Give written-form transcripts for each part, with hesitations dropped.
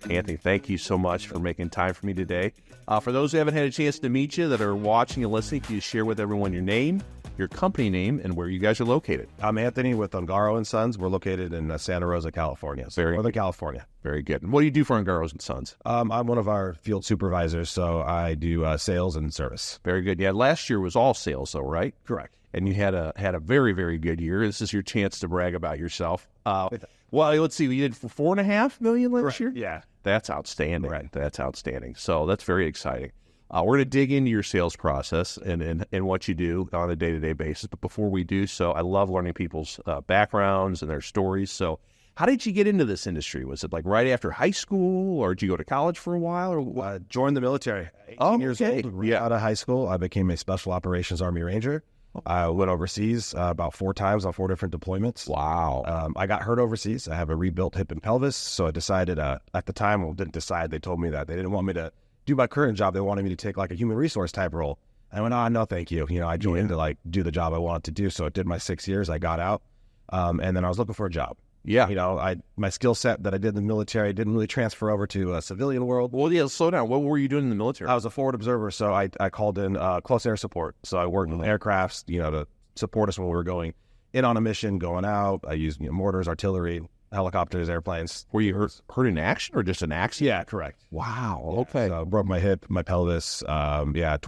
Anthony, thank you so much for making time for me today. For those who haven't had a chance to meet you that are watching and listening, can you share with everyone your name, your company name, and where you guys are located? I'm Anthony with Ongaro Sons. We're located in Santa Rosa, California. Northern California. Very good. And what do you do for Ongaro Sons? I'm one of our field supervisors, so I do sales and service. Very good. Yeah, last year was all sales, though, right? Correct. And you had a very, very good year. This is your chance to brag about yourself. Well, let's see. You did $4.5 million last year? Yeah. That's outstanding. Right. That's outstanding. So that's very exciting. We're going to dig into your sales process and what you do on a day-to-day basis. But before we do so, I love learning people's backgrounds and their stories. So how did you get into this industry? Was it like right after high school, or did you go to college for a while? Or joined the military. 18 years old. Right out of high school, I became a Special Operations Army Ranger. I went overseas about 4 times on 4 different deployments. Wow. I got hurt overseas. I have a rebuilt hip and pelvis. So I decided at the time, didn't decide. They told me that they didn't want me to do my current job. They wanted me to take like a human resource type role. I went, oh, no, thank you. I joined to like do the job I wanted to do. So I did my 6 years. I got out. And then I was looking for a job. Yeah. My skill set that I did in the military didn't really transfer over to a civilian world. Well, yeah, slow down. What were you doing in the military? I was a forward observer, so I called in close air support. So I worked with aircrafts, to support us when we were going in on a mission, going out. I used mortars, artillery, helicopters, airplanes. Were you hurt in action or just an accident? Yeah, correct. Wow. Yeah, okay. So I broke my hip, my pelvis. Tore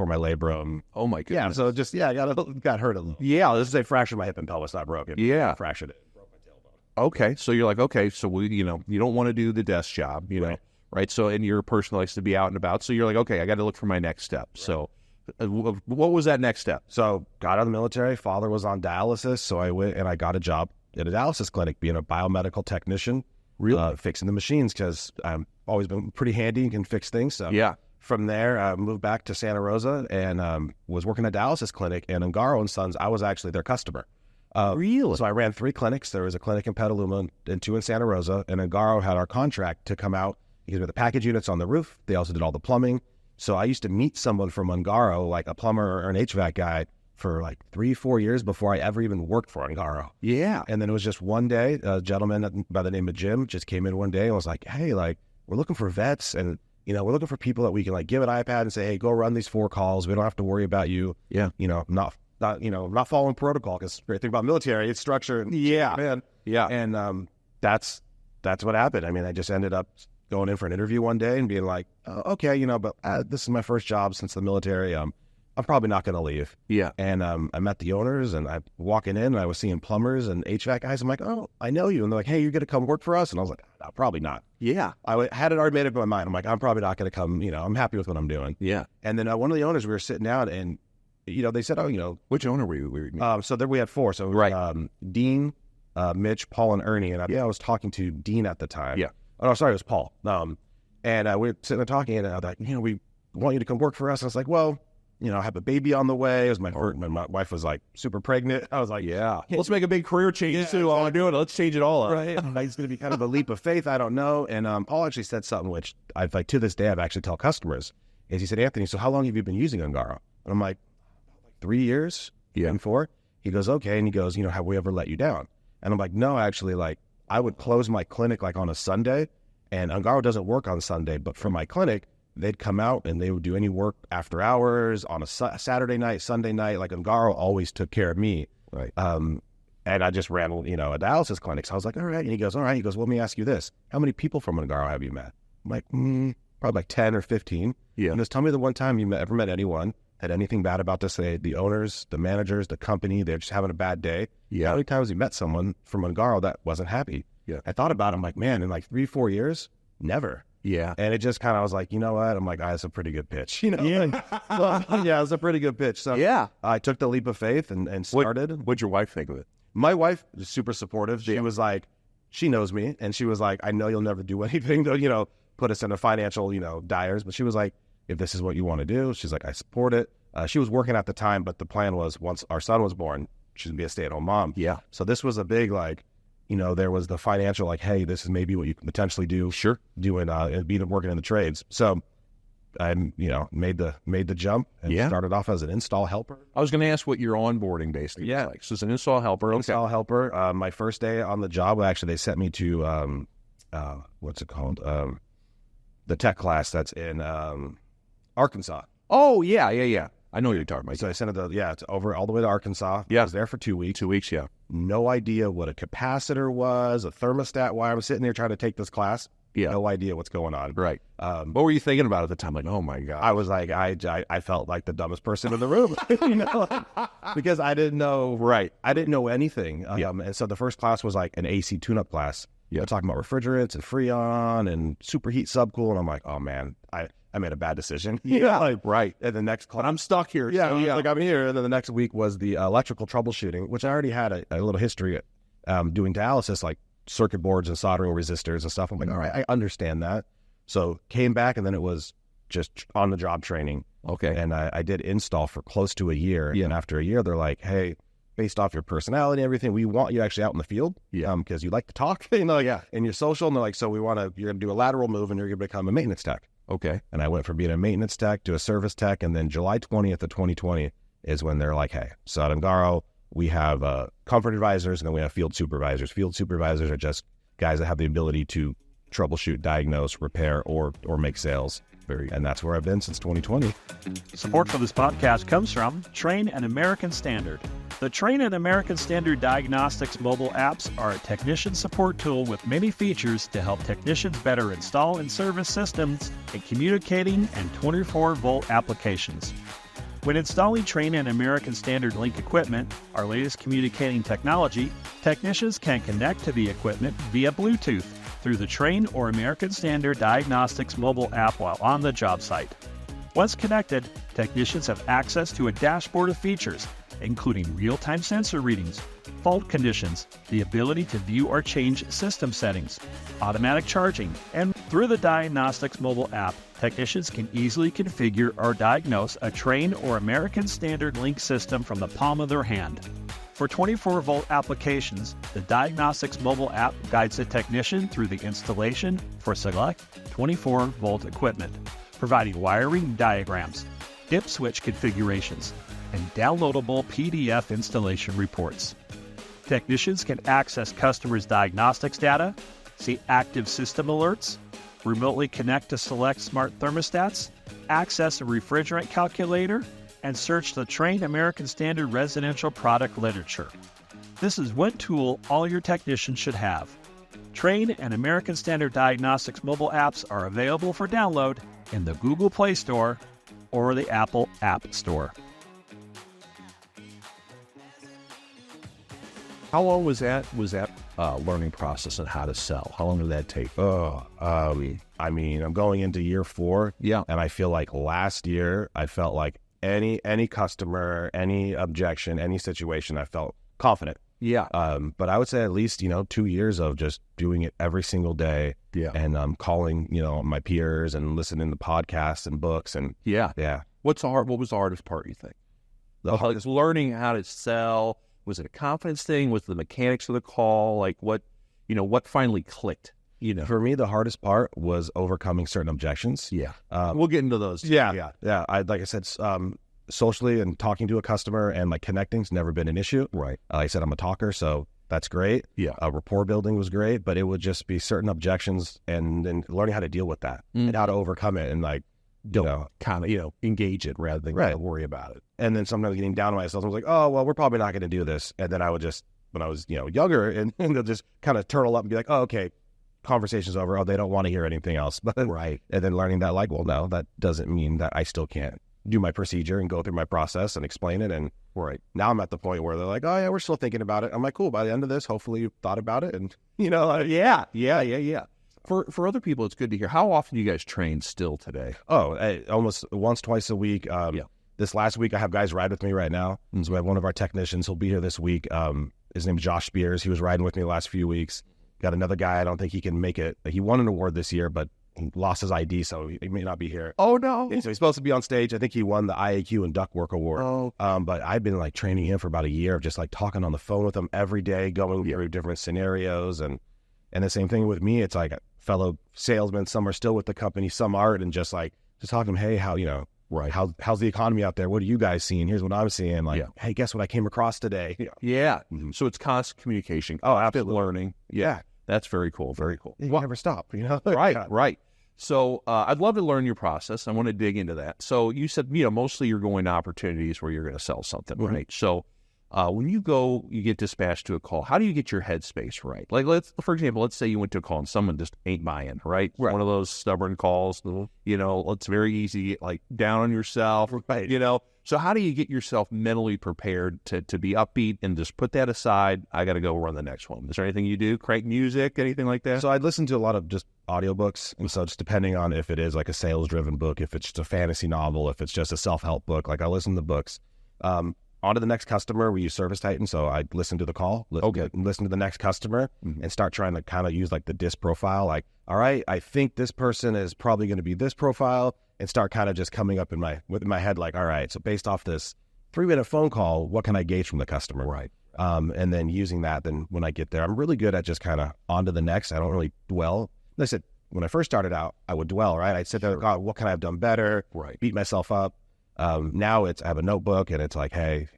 my labrum. Oh my goodness. Yeah. So I got hurt a little. Yeah. Let's say fractured my hip and pelvis, not broken. Yeah. Fractured it. Okay, so you're like, okay, so you don't want to do the desk job, right? So, and you're a person that likes to be out and about, so you're like, okay, I got to look for my next step. Right. So, what was that next step? So, got out of the military. Father was on dialysis, so I went and I got a job at a dialysis clinic, being a biomedical technician, fixing the machines, because I've always been pretty handy and can fix things. So, yeah. From there, I moved back to Santa Rosa and was working at a dialysis clinic. And Ongaro Sons, I was actually their customer. Really? So I ran 3 clinics. There was a clinic in Petaluma and 2 in Santa Rosa. And Ongaro had our contract to come out. Because with the package units on the roof, they also did all the plumbing. So I used to meet someone from Ongaro, like a plumber or an HVAC guy, for like 3-4 years before I ever even worked for Ongaro. Yeah. And then it was just one day, a gentleman by the name of Jim just came in one day and was like, hey, like, we're looking for vets, and we're looking for people that we can like give an iPad and say, hey, go run these 4 calls. We don't have to worry about you. Yeah. Not following protocol, because great thing about military, it's structure. Yeah. Man. Yeah. And that's what happened. I mean, I just ended up going in for an interview one day and being like, okay, but this is my first job since the military. I'm probably not going to leave. Yeah. And I met the owners, and I walking in, and I was seeing plumbers and HVAC guys. I'm like, oh, I know you. And they're like, hey, you're going to come work for us? And I was like, no, probably not. Yeah. I had it already made up in my mind. I'm like, I'm probably not going to come. I'm happy with what I'm doing. Yeah. And then one of the owners, we were sitting down, and they said, which owner were you? So there we had 4. So right. Dean, Mitch, Paul, and Ernie. And I was talking to Dean at the time. Yeah. Oh, no, sorry, it was Paul. And we were sitting there talking, and I was like, we want you to come work for us. And I was like, well, I have a baby on the way. It was my first. My wife was like super pregnant. I was like, yeah. Let's make a big career change too while I'm doing it. Let's change it all up. Right. It's going to be kind of a leap of faith. I don't know. And Paul actually said something which I've like to this day I've actually tell customers. Is he said, Anthony, so how long have you been using Ongaro? And I'm like, 3 years. Yeah. And 4. He goes, okay. And he goes, have we ever let you down? And I'm like, no, actually, like I would close my clinic like on a Sunday, and Ongaro doesn't work on Sunday, but for my clinic, they'd come out and they would do any work after hours on a Saturday night, Sunday night. Like Ongaro always took care of me. Right. And I just ran, a dialysis clinic. So I was like, all right. And he goes, all right. He goes, well, let me ask you this. How many people from Ongaro have you met? I'm like, probably like 10 or 15. Yeah. And just tell me the one time you ever met anyone, had anything bad about to say, the owners, the managers, the company, they're just having a bad day. Yeah. How many times you met someone from Ongaro that wasn't happy? Yeah. I thought about it. I'm like, man, in like 3-4 years, never. Yeah. And it just kind of was like, you know what? I'm like, that's a pretty good pitch. Yeah. Yeah, it's a pretty good pitch. So yeah. I took the leap of faith and started. What'd your wife think of it? My wife is super supportive. She was like, she knows me. And she was like, I know you'll never do anything to, put us in a financial, dyers. But she was like, if this is what you want to do, she's like, I support it. She was working at the time, but the plan was once our son was born, she's going to be a stay-at-home mom. Yeah. So this was a big, like, there was the financial, like, hey, this is maybe what you can potentially do. Sure. Doing, working in the trades. So made the jump and started off as an install helper. I was going to ask what your onboarding basically was like. So it's an install helper. Install helper. My first day on the job, actually, they sent me to what's it called? The tech class that's in Arkansas. Oh yeah. I know what you're talking about. So I sent it it's over all the way to Arkansas. Yeah. I was there for 2 weeks. 2 weeks, yeah. No idea what a capacitor was, a thermostat. While I was sitting there trying to take this class, no idea what's going on. Right. What were you thinking about at the time? Like, oh my God. I was like, I felt like the dumbest person in the room, because I didn't know. Right. I didn't know anything. And so the first class was like an AC tune-up class. Yeah. We're talking about refrigerants and Freon and superheat subcool, and I'm like, oh man, I made a bad decision. Right. And the next class, but I'm stuck here. Like I'm here. And then the next week was the electrical troubleshooting, which I already had a little history doing dialysis, like circuit boards and soldering resistors and stuff. I'm like, all right, I understand that. So came back, and then it was just on the job training. Okay. And I did install for close to a year. Yeah. And after a year, they're like, hey, based off your personality and everything, we want you actually out in the field. Yeah. Because you like to talk, and you're social. And they're like, so you're going to do a lateral move, and you're going to become a maintenance tech. Okay. And I went from being a maintenance tech to a service tech. And then July 20th of 2020 is when they're like, hey, so at Ongaro, we have comfort advisors, and then we have field supervisors. Field supervisors are just guys that have the ability to troubleshoot, diagnose, repair, or make sales. And that's where I've been since 2020. Support for this podcast comes from Trane and American Standard. The Trane and American Standard Diagnostics mobile apps are a technician support tool with many features to help technicians better install and service systems in communicating and 24-volt applications. When installing Trane and American Standard Link equipment, our latest communicating technology, technicians can connect to the equipment via Bluetooth through the Trane or American Standard Diagnostics mobile app while on the job site. Once connected, technicians have access to a dashboard of features, including real-time sensor readings, fault conditions, the ability to view or change system settings, automatic charging, and through the Diagnostics mobile app, technicians can easily configure or diagnose a Trane or American Standard Link system from the palm of their hand. For 24-volt applications, the Diagnostics mobile app guides the technician through the installation for select 24-volt equipment, providing wiring diagrams, dip switch configurations, and downloadable PDF installation reports. Technicians can access customers' diagnostics data, see active system alerts, remotely connect to select smart thermostats, access a refrigerant calculator, and search the Trane American Standard residential product literature. This is one tool all your technicians should have. Trane and American Standard Diagnostics mobile apps are available for download in the Google Play Store or the Apple App Store. How long was that learning process and how to sell? How long did that take? I mean, I'm going into year 4. Yeah. And I feel like last year, I felt like any customer, any objection, any situation, I felt confident. Yeah. But I would say at least, 2 years of just doing it every single day. Yeah. And calling, my peers and listening to podcasts and books and Yeah. What was the hardest part, you think? Learning how to sell. Was it a confidence thing? Was it the mechanics of the call? Like what finally clicked? For me, the hardest part was overcoming certain objections. Yeah. We'll get into those. Yeah. Like I said, socially and talking to a customer and like connecting's never been an issue. Right. Like I said, I'm a talker, so that's great. Yeah. Rapport building was great, but it would just be certain objections and learning how to deal with that and how to overcome it and like, engage it rather than worry about it. And then sometimes getting down on myself, I was like, oh, well, we're probably not going to do this. And then I would just, when I was, younger, and they'll just kind of turtle up and be like, oh, okay, conversation's over. Oh, they don't want to hear anything else. Right. And then learning that, like, well, no, that doesn't mean that I still can't do my procedure and go through my process and explain it. And now I'm at the point where they're like, oh, yeah, we're still thinking about it. I'm like, cool. By the end of this, hopefully you've thought about it. And, yeah. For other people, it's good to hear. How often do you guys train still today? Almost once, twice a week. This last week, I have guys ride with me right now. And so we have one of our technicians. He'll be here this week. His name is Josh Spears. He was riding with me the last few weeks. Got another guy. I don't think he can make it. He won an award this year, but he lost his ID, so he may not be here. Oh, no. So he's supposed to be on stage. I think he won the IAQ and Ductwork Award. Oh. But I've been like training him for about a year of just like talking on the phone with him every day, going through different scenarios. And the same thing with me. It's like fellow salesmen. Some are still with the company, some aren't, and just like just talk to them. Hey, how, Right. How's the economy out there? What are you guys seeing? Here's what I'm seeing. Like, hey, guess what I came across today? Yeah. So it's constant communication. Oh, absolutely. Learning. Yeah. That's very cool. Very cool. You never stop, Right. Right. So I'd love to learn your process. I want to dig into that. So you said, mostly you're going to opportunities where you're going to sell something, right? So when you get dispatched to a call, how do you get your headspace right? Like, for example, let's say you went to a call and someone just ain't buying, right? One of those stubborn calls, it's very easy to get like down on yourself, right? So how do you get yourself mentally prepared to be upbeat and just put that aside? I got to go run the next one. Is there anything you do? Crank music, anything like that? So I'd listen to a lot of just audiobooks. And so just depending on if it is like a sales driven book, if it's just a fantasy novel, if it's just a self-help book, like I listen to books. On to the next customer, we use ServiceTitan. So I listen to the call, listen to the next customer and start trying to kind of use like the DISC profile. Like, all right, I think this person is probably going to be this profile, and start kind of just coming up in my head. Like, all right, so based off this 3-minute phone call, what can I gauge from the customer? Right. And then using that, then when I get there, I'm really good at just kind of on to the next. I don't really dwell. Like I said, when I first started out, I would dwell, right? I'd sit there, God, what can I have done better? Right. Beat myself up. Now I have a notebook and it's like, hey,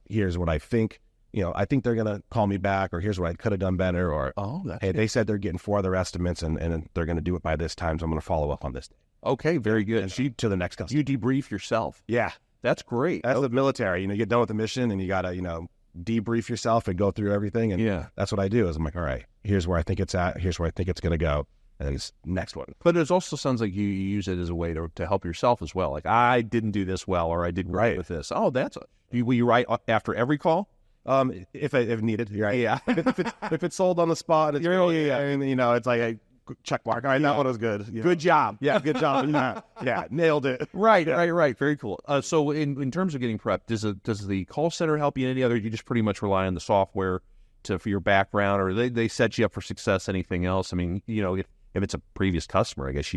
here's what I think, I think they're going to call me back, or here's what I could have done better, or, hey, they said they're getting 4 other estimates and they're going to do it by this time. So I'm going to follow up on this day. Okay. Very good. And to the next customer. You debrief yourself. Yeah. That's great. That's the military. You get done with the mission and you got to, debrief yourself and go through everything. And that's what I do is I'm like, all right, here's where I think it's at. Here's where I think it's going to go. And then it's next one. But it also sounds like you use it as a way to help yourself as well. Like, I didn't do this well, or I didn't write with this. Oh, will you write after every call? If needed, right? Yeah. if it's sold on the spot, it's and it's like a check mark. All right, that one was good. Good job. Yeah, good job. Yeah, nailed it. Right. Very cool. So in terms of getting prepped, does the call center help you in any other? You just pretty much rely on the software for your background, or they set you up for success? Anything else? I mean, if it's a previous customer, I guess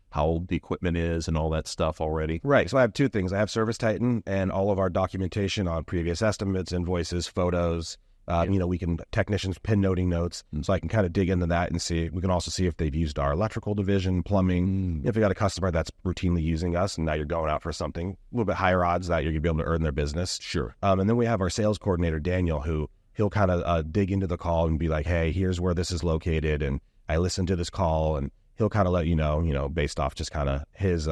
how old the equipment is and all that stuff already. Right. So I have 2 things. I have ServiceTitan and all of our documentation on previous estimates, invoices, photos. Technicians pin noting notes. So I can kind of dig into that and see. We can also see if they've used our electrical division, plumbing. If we got a customer that's routinely using us and now you're going out for something, a little bit higher odds that you're going to be able to earn their business. Sure. And then we have our sales coordinator, Daniel, who he'll kind of dig into the call and be like, hey, here's where this is located. And I listened to this call, and he'll kind of let you know, based off just kind of his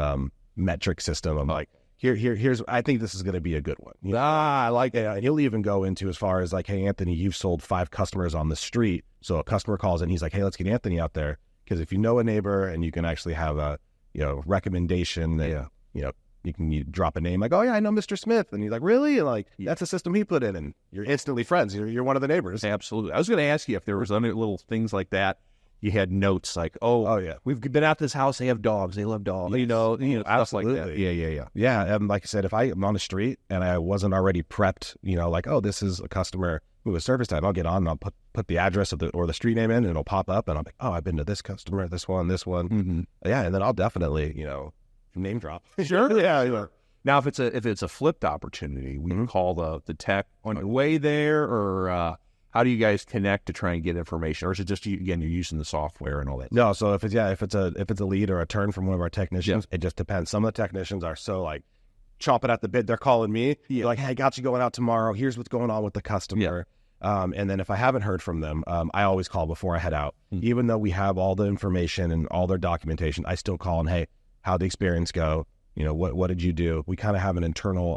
metric system. I'm like, here's, I think this is going to be a good one. I like that. And he'll even go into as far as like, hey, Anthony, you've sold 5 customers on the street. So a customer calls in, he's like, hey, let's get Anthony out there. Because if you know a neighbor and you can actually have a, recommendation that, you drop a name like, oh yeah, I know Mr. Smith. And he's like, really? And like, that's a system he put in, and you're instantly friends. You're one of the neighbors. Absolutely. I was going to ask you if there was other little things like that. You had notes like, oh yeah, we've been out to this house. They have dogs. They love dogs. Yes. Stuff like that. Yeah. Yeah. And like I said, if I'm on the street and I wasn't already prepped, like, oh, this is a customer who is ServiceTitan, I'll get on and I'll put the address or the street name in, and it'll pop up, and I'm like, oh, I've been to this customer, this one. Mm-hmm. Yeah. And then I'll definitely, name drop. Sure. Yeah. Now, if it's a flipped opportunity, we can call the tech on your way there, or how do you guys connect to try and get information, or is it just you're using the software and all that? No, so if it's a lead or a turn from one of our technicians, it just depends. Some of the technicians are so like chomping at the bit. They're calling me, like, hey, I got you going out tomorrow. Here's what's going on with the customer. And then if I haven't heard from them, I always call before I head out. Even though we have all the information and all their documentation, I still call and, hey, how'd the experience go? What did you do? We kind of have an internal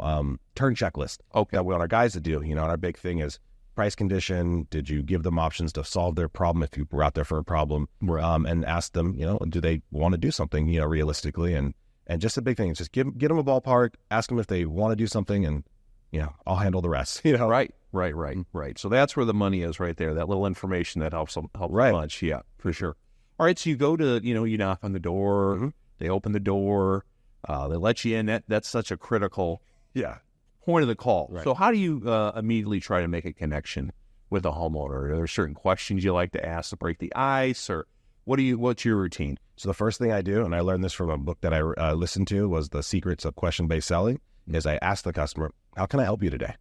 turn checklist that we want our guys to do. And our big thing is price condition. Did you give them options to solve their problem if you were out there for a problem? And ask them, do they want to do something, realistically? And just a big thing is just get them a ballpark, ask them if they want to do something, and, I'll handle the rest. Right. So that's where the money is right there. That little information that helps a bunch. Yeah, for sure. All right. So you go to, you knock on the door, they open the door, they let you in. That's such a critical point of the call. Right. So how do you immediately try to make a connection with a homeowner? Are there certain questions you like to ask to break the ice, or what's your routine? So the first thing I do, and I learned this from a book that I listened to, was The Secrets of Question-Based Selling, is I ask the customer, how can I help you today?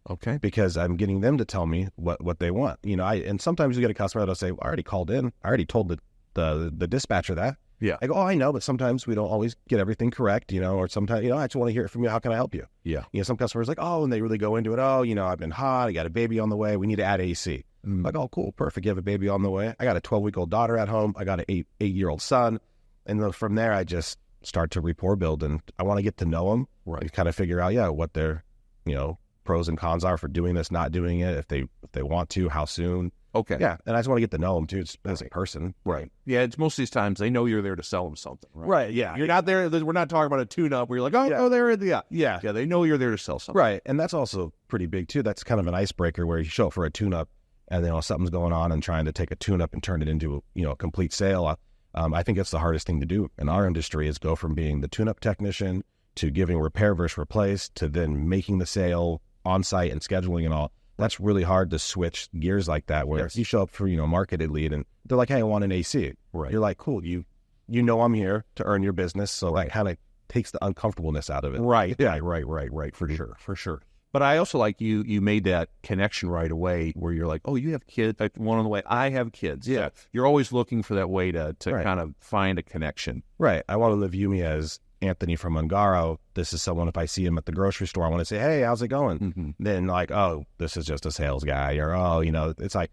Okay. Because I'm getting them to tell me what they want. And sometimes you get a customer that'll say, well, I already called in. I already told the dispatcher that. Yeah. I go, oh, I know, but sometimes we don't always get everything correct, or sometimes, I just want to hear it from you. How can I help you? Yeah. Some customers like, oh, and they really go into it. Oh, I've been hot. I got a baby on the way. We need to add AC. I'm like, oh, cool. Perfect. You have a baby on the way. I got a 12-week-old daughter at home. I got an 8-year-old son. And then from there, I just start to rapport build, and I want to get to know them. Right. And kind of figure out, what their, pros and cons are for doing this, not doing it. If they want to, how soon. Okay. Yeah. And I just want to get to know them too, as a person. Right. Yeah. It's most of these times they know you're there to sell them something. Right. Yeah. You're not there. We're not talking about a tune-up where you're like, oh, there. Yeah. Yeah. They know you're there to sell something. Right. And that's also pretty big too. That's kind of an icebreaker where you show up for a tune-up and then something's going on and trying to take a tune-up and turn it into, a complete sale. I think that's the hardest thing to do in our industry is go from being the tune-up technician to giving repair versus replace to then making the sale on site and scheduling and all. That's really hard to switch gears like that where you show up for, marketed lead and they're like, hey, I want an AC. Right. You're like, cool. You I'm here to earn your business. So that kind of takes the uncomfortableness out of it. Right. Yeah. Right. For sure. But I also like you made that connection right away where you're like, oh, you have kids. Like one on the way. I have kids. Yeah. So you're always looking for that way to kind of find a connection. Right. I want to view me as Anthony from Ongaro. This is someone, if I see him at the grocery store, I want to say, hey, how's it going? Mm-hmm. Then like, oh, this is just a sales guy, or, oh, it's like,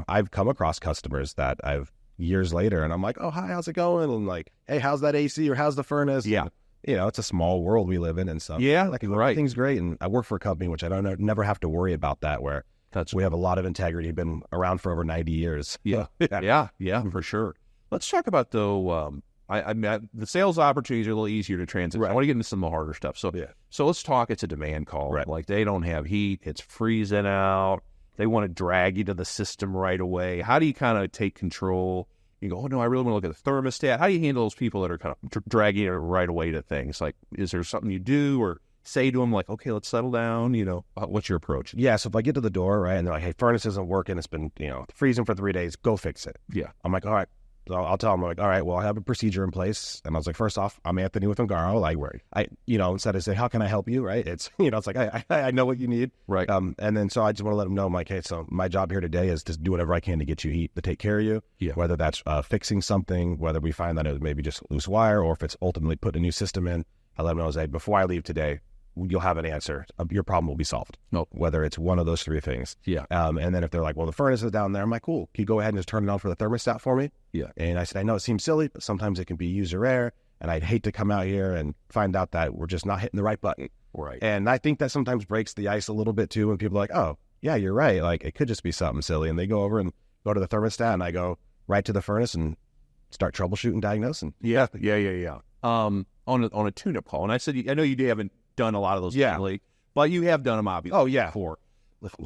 I've come across customers that I've years later and I'm like, oh, hi, how's it going? And like, hey, how's that AC or how's the furnace? Yeah. It's a small world we live in and stuff. Yeah. Like right. Everything's great. And I work for a company, which I don't never have to worry about that, where we have a lot of integrity, been around for over 90 years. Yeah. Yeah, for sure. Let's talk about though, the sales opportunities are a little easier to transition. Right. I want to get into some of the harder stuff. So let's talk. It's a demand call. Right. Like they don't have heat. It's freezing out. They want to drag you to the system right away. How do you kind of take control? You go, oh no, I really want to look at the thermostat. How do you handle those people that are kind of dragging you right away to things? Like, is there something you do or say to them like, okay, let's settle down? What's your approach? Yeah. So if I get to the door, right, and they're like, hey, furnace isn't working. It's been, freezing for 3 days. Go fix it. Yeah. I'm like, all right. So I'll tell them, like, all right, well, I have a procedure in place. And I was like, first off, I'm Anthony with Ongaro. Like, instead of say, how can I help you? Right. It's, it's like, I know what you need. Right. And then, so I just want to let them know, I'm like, hey, so my job here today is to do whatever I can to get you heat, to take care of you. Yeah. Whether that's fixing something, whether we find that it was maybe just loose wire, or if it's ultimately putting a new system in, I let them know, say, before I leave today, you'll have an answer. Your problem will be solved. Nope. Whether it's one of those 3 things. Yeah. And then if they're like, well, the furnace is down there, I'm like, cool. Can you go ahead and just turn it on for the thermostat for me? Yeah. And I said, I know it seems silly, but sometimes it can be user error. And I'd hate to come out here and find out that we're just not hitting the right button. Right. And I think that sometimes breaks the ice a little bit too when people are like, oh, yeah, you're right. Like it could just be something silly. And they go over and go to the thermostat and I go right to the furnace and start troubleshooting, diagnosing. Yeah. On a tune-up call. And I said, I know you haven't done a lot of those lately, but you have done them obviously. Oh yeah. Before.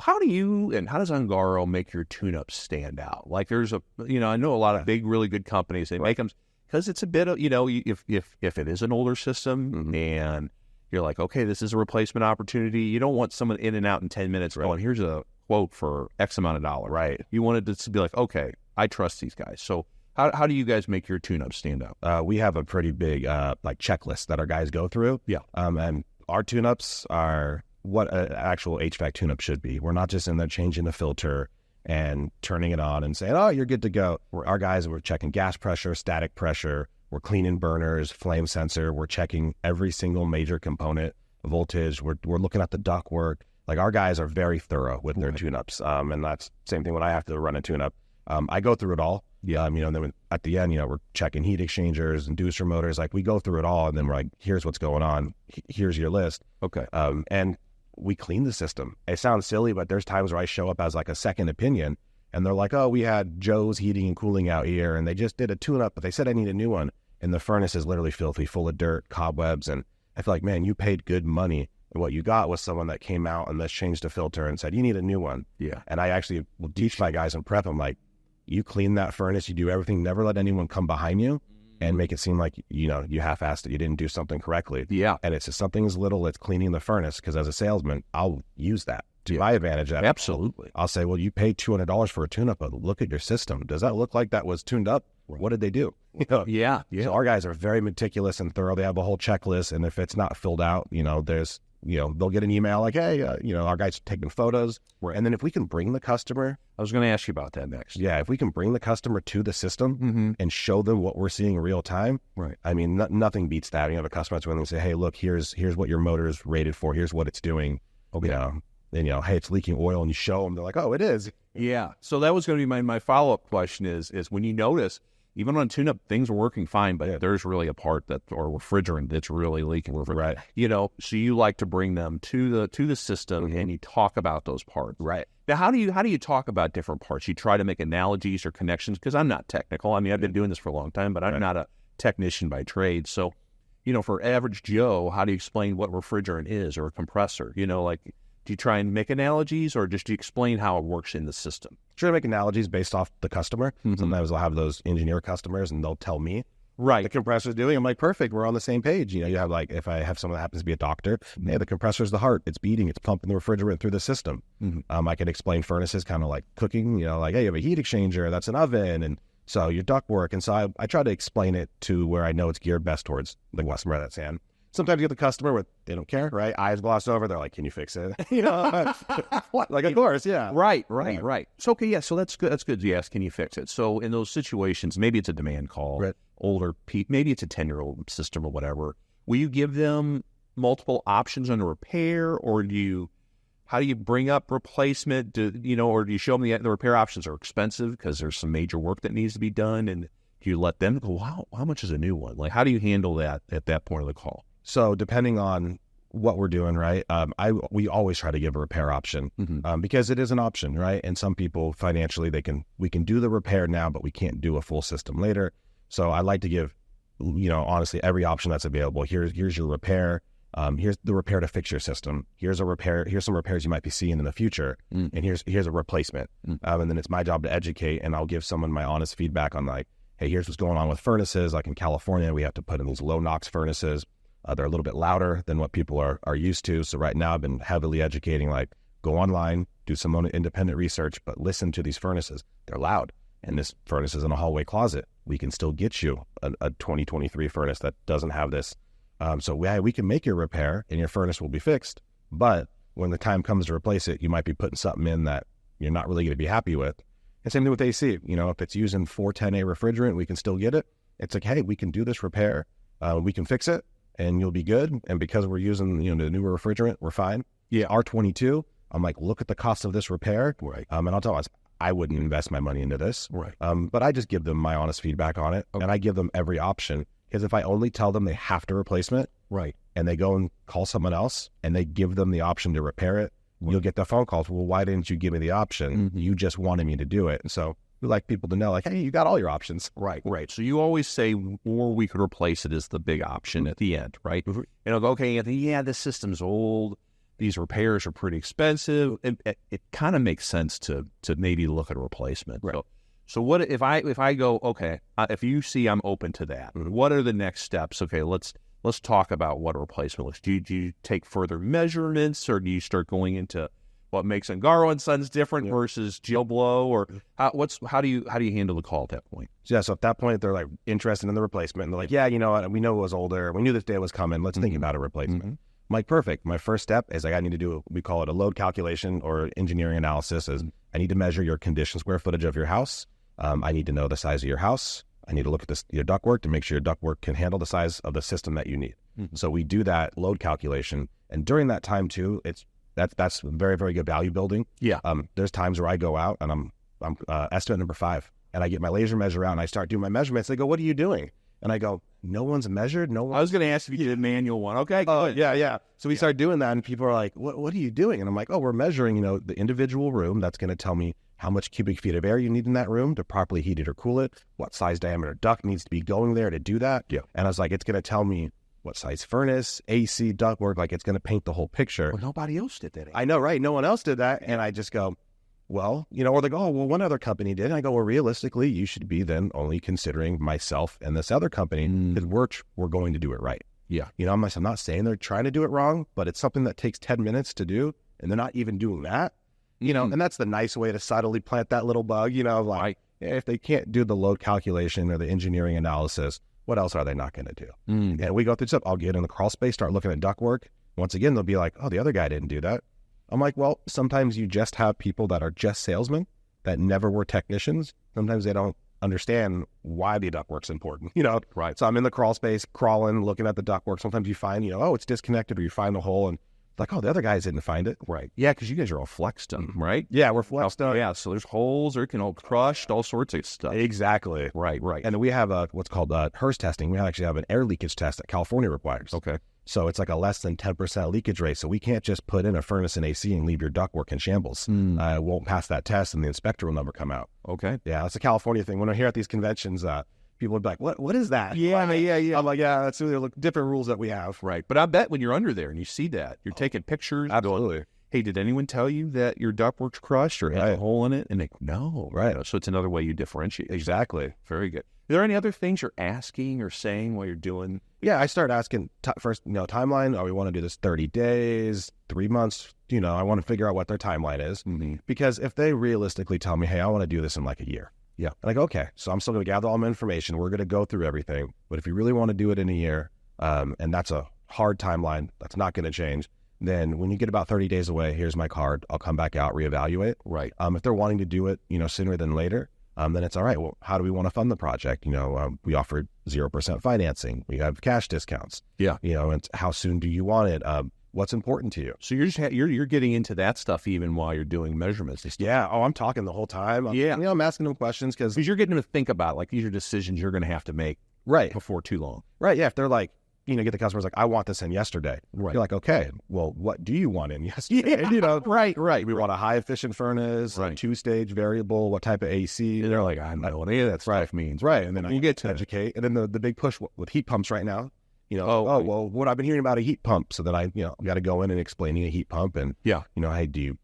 How do you and how does Ongaro make your tune-ups stand out? Like there's I know a lot of big, really good companies, they make them because it's a bit of, if it is an older system and you're like, okay, this is a replacement opportunity. You don't want someone in and out in 10 minutes going, here's a quote for X amount of dollars. Right. You wanted to be like, okay, I trust these guys. So how do you guys make your tune-ups stand out? We have a pretty big checklist that our guys go through. Yeah. And our tune-ups are what an actual HVAC tune-up should be. We're not just in there changing the filter and turning it on and saying, oh, you're good to go. Our guys, we're checking gas pressure, static pressure. We're cleaning burners, flame sensor. We're checking every single major component, voltage. We're looking at the duct work. Like our guys are very thorough with their tune-ups. And that's the same thing when I have to run a tune-up. I go through it all. Yeah. And then at the end, we're checking heat exchangers, inducer motors. Like we go through it all. And then we're like, here's what's going on. Here's your list. Okay. And we clean the system. It sounds silly, but there's times where I show up as like a second opinion and they're like, oh, we had Joe's Heating and Cooling out here and they just did a tune-up, but they said I need a new one. And the furnace is literally filthy, full of dirt, cobwebs. And I feel like, man, you paid good money. And what you got was someone that came out and just changed the filter and said, you need a new one. Yeah. And I actually will teach my guys and prep them like, you clean that furnace, you do everything, never let anyone come behind you and make it seem like, you half-assed it, you didn't do something correctly. Yeah. And it's just something as little as cleaning the furnace, because as a salesman, I'll use that to my advantage. Absolutely. I'll say, well, you paid $200 for a tune-up, but look at your system. Does that look like that was tuned up? What did they do? Yeah. So our guys are very meticulous and thorough. They have a whole checklist, and if it's not filled out, there's they'll get an email like, hey, our guy's taking photos. Right. And then if we can bring the customer. I was going to ask you about that next. Yeah, if we can bring the customer to the system and show them what we're seeing in real time. Right. I mean, nothing beats that. The customer that's willing to say, hey, look, here's what your motor is rated for. Here's what it's doing. Okay. And, hey, it's leaking oil, and you show them. They're like, oh, it is. Yeah. So that was going to be my follow-up question is when you notice, even on tune-up, things are working fine, but there's really a part or refrigerant that's really leaking. Right. So you like to bring them to the system and you talk about those parts. Right. Now, how do you talk about different parts? You try to make analogies or connections, because I'm not technical. I mean, I've been doing this for a long time, but I'm not a technician by trade. So, for average Joe, how do you explain what refrigerant is or a compressor? Do you try and make analogies, or just do you explain how it works in the system? Try to make analogies based off the customer. Sometimes I'll have those engineer customers, and they'll tell me the compressor's doing. I'm like, perfect, we're on the same page. You have if I have someone that happens to be a doctor, hey, the compressor's the heart. It's beating. It's pumping the refrigerant through the system. I can explain furnaces kind of like cooking. Like, hey, you have a heat exchanger. That's an oven, and so your ductwork. And so I try to explain it to where I know it's geared best towards the customer that's in. Sometimes you get the customer where they don't care, right? Eyes gloss over. They're like, can you fix it? Like, of course, yeah. Right. So, okay, yeah, so that's good. That's good. Yes, can you fix it? So in those situations, maybe it's a demand call, right. Older people, maybe it's a 10-year-old system or whatever. Will you give them multiple options on a repair, or how do you bring up replacement? Or do you show them the repair options are expensive because there's some major work that needs to be done, and do you let them go, wow, how much is a new one? Like, how do you handle that at that point of the call? So depending on what we're doing, right, we always try to give a repair option because it is an option, right? And some people financially, we can do the repair now, but we can't do a full system later. So I like to give, honestly, every option that's available. Here's your repair. Here's the repair to fix your system. Here's a repair. Here's some repairs you might be seeing in the future. And here's a replacement. And then it's my job to educate, and I'll give someone my honest feedback on like, hey, here's what's going on with furnaces. Like in California, we have to put in these low NOx furnaces. They're a little bit louder than what people are used to. So right now I've been heavily educating, like, go online, do some independent research, but listen to these furnaces. They're loud. And this furnace is in a hallway closet. We can still get you a 2023 furnace that doesn't have this. So we can make your repair and your furnace will be fixed. But when the time comes to replace it, you might be putting something in that you're not really going to be happy with. And same thing with AC. If it's using 410A refrigerant, we can still get it. It's like, hey, we can do this repair. We can fix it and you'll be good. And because we're using, the newer refrigerant, we're fine. Yeah. R22, I'm like, look at the cost of this repair. Right. And I'll tell us, I wouldn't invest my money into this. Right. But I just give them my honest feedback on it. Okay. And I give them every option. Because if I only tell them they have to replace it, right, and they go and call someone else and they give them the option to repair it, right, you'll get the phone calls. Well, why didn't you give me the option? You just wanted me to do it. And so we like people to know, like, hey, you got all your options. Right. So you always say, or we could replace it is the big option at the end, right? And I'll go, okay, Anthony, yeah, this system's old. These repairs are pretty expensive. It kind of makes sense to maybe look at a replacement. Right. So what if I go, okay, if you see I'm open to that, what are the next steps? Okay, let's talk about what a replacement looks. Do you take further measurements, or do you start going into what makes Ongaro Sons different versus Joe Blow, or how do you handle the call at that point? Yeah, so at that point they're like interested in the replacement, and they're like, yeah, you know what, we know it was older, we knew this day was coming. Let's think about a replacement. I'm like, perfect. My first step is I need to do we call it a load calculation or engineering analysis. Is I need to measure your condition square footage of your house. I need to know the size of your house. I need to look at your ductwork to make sure your ductwork can handle the size of the system that you need. So we do that load calculation, and during that time too, that's very, very good value building. Yeah. There's times where I go out and I'm estimate number 5, and I get my laser measure out and I start doing my measurements. They go, "What are you doing?" And I go, "No one's measured. No one." I was going to ask if you did a manual one. Okay. Yeah. So we start doing that, and people are like, "What are you doing?" And I'm like, "Oh, we're measuring, the individual room. That's going to tell me how much cubic feet of air you need in that room to properly heat it or cool it, what size diameter duct needs to be going there to do that." Yeah. And I was like, it's going to tell me what size furnace, AC, ductwork, like it's going to paint the whole picture. Well, nobody else did that. I know, right? No one else did that. And I just go, well, or they go, "Oh, well, one other company did." And I go, well, realistically, you should be then only considering myself and this other company, because we're going to do it right. Yeah. I'm not saying they're trying to do it wrong, but it's something that takes 10 minutes to do, and they're not even doing that. And that's the nice way to subtly plant that little bug, like, if they can't do the load calculation or the engineering analysis, what else are they not going to do? And we go through stuff. I'll get in the crawl space, start looking at ductwork. once again, they'll be like, oh, the other guy didn't do that. I'm like, well, sometimes you just have people that are just salesmen that never were technicians. Sometimes they don't understand why the ductwork's important, Right. So I'm in the crawl space, crawling, looking at the ductwork. Sometimes you find, oh, it's disconnected, or you find a hole, and like, oh, the other guys didn't find it. Right. Yeah, because you guys are all flexed up, right? Yeah, we're flexed up. Yeah, so there's holes, or it can all crushed, all sorts of stuff. Exactly. Right. And we have what's called HERS testing. We actually have an air leakage test that California requires. Okay. So it's like a less than 10% leakage rate. So we can't just put in a furnace and AC and leave your ductwork in shambles. It won't pass that test, and the inspector will never come out. Okay. Yeah, it's a California thing. When I'm here at these conventions, people would be like, what is that? Yeah. I'm like, yeah, that's really different rules that we have. Right. But I bet when you're under there and you see that, you're taking pictures. Absolutely. Going, hey, did anyone tell you that your ductwork's crushed or has a hole in it? And they no. Right. So it's another way you differentiate. Exactly. Very good. Are there any other things you're asking or saying while you're doing? Yeah, I start asking first, timeline. Oh, we want to do this 30 days, 3 months. I want to figure out what their timeline is. Mm-hmm. Because if they realistically tell me, hey, I want to do this in like a year. Yeah. I'm like, okay, so I'm still going to gather all my information. We're going to go through everything. But if you really want to do it in a year, and that's a hard timeline, that's not going to change, then when you get about 30 days away, here's my card. I'll come back out, reevaluate. Right. If they're wanting to do it, sooner than later, then it's all right. Well, how do we want to fund the project? We offer 0% financing. We have cash discounts. Yeah. And how soon do you want it? What's important to you? So you're just you're getting into that stuff even while you're doing measurements. Yeah. Oh, I'm talking the whole time. I'm asking them questions because you're getting them to think about like these are decisions you're going to have to make before too long. Right. Yeah. If they're like, get the customers like, I want this in yesterday. Right. You're like, okay, well, what do you want in yesterday? Right. We want a high efficient furnace, a 2-stage variable, what type of AC? And they're like, I don't know what any of that stuff means. Right. And then you get to educate. And then the big push with heat pumps right now, well, what I've been hearing about a heat pump. So then I, got to go in and explaining a heat pump and, hey, do you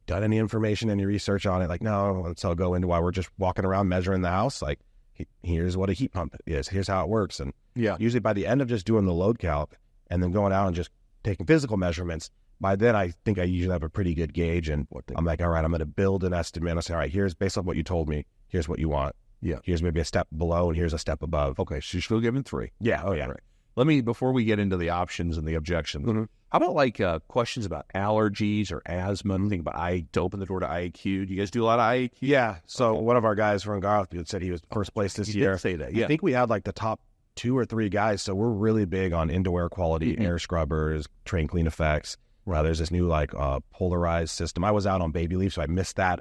done any information, any research on it? Like, no. So I'll go into why we're just walking around measuring the house. Like, here's what a heat pump is. Here's how it works. And usually by the end of just doing the load calc and then going out and just taking physical measurements, by then I think I usually have a pretty good gauge. And I'm like, all right, I'm going to build an estimate. I say, all right, here's based on what you told me. Here's what you want. Yeah. Here's maybe a step below and here's a step above. Okay. So you're still giving 3. Yeah. Oh, yeah. Right. Before we get into the options and the objections, how about like questions about allergies or asthma? Think about to open the door to IAQ. Do you guys do a lot of IAQ? Yeah. So one of our guys from Ongaro said he was first place this year. Did say that. Yeah. I think we had like the top 2 or 3 guys. So we're really big on indoor air quality, air scrubbers, Trane clean effects. There's this new like polarized system. I was out on baby leave, so I missed that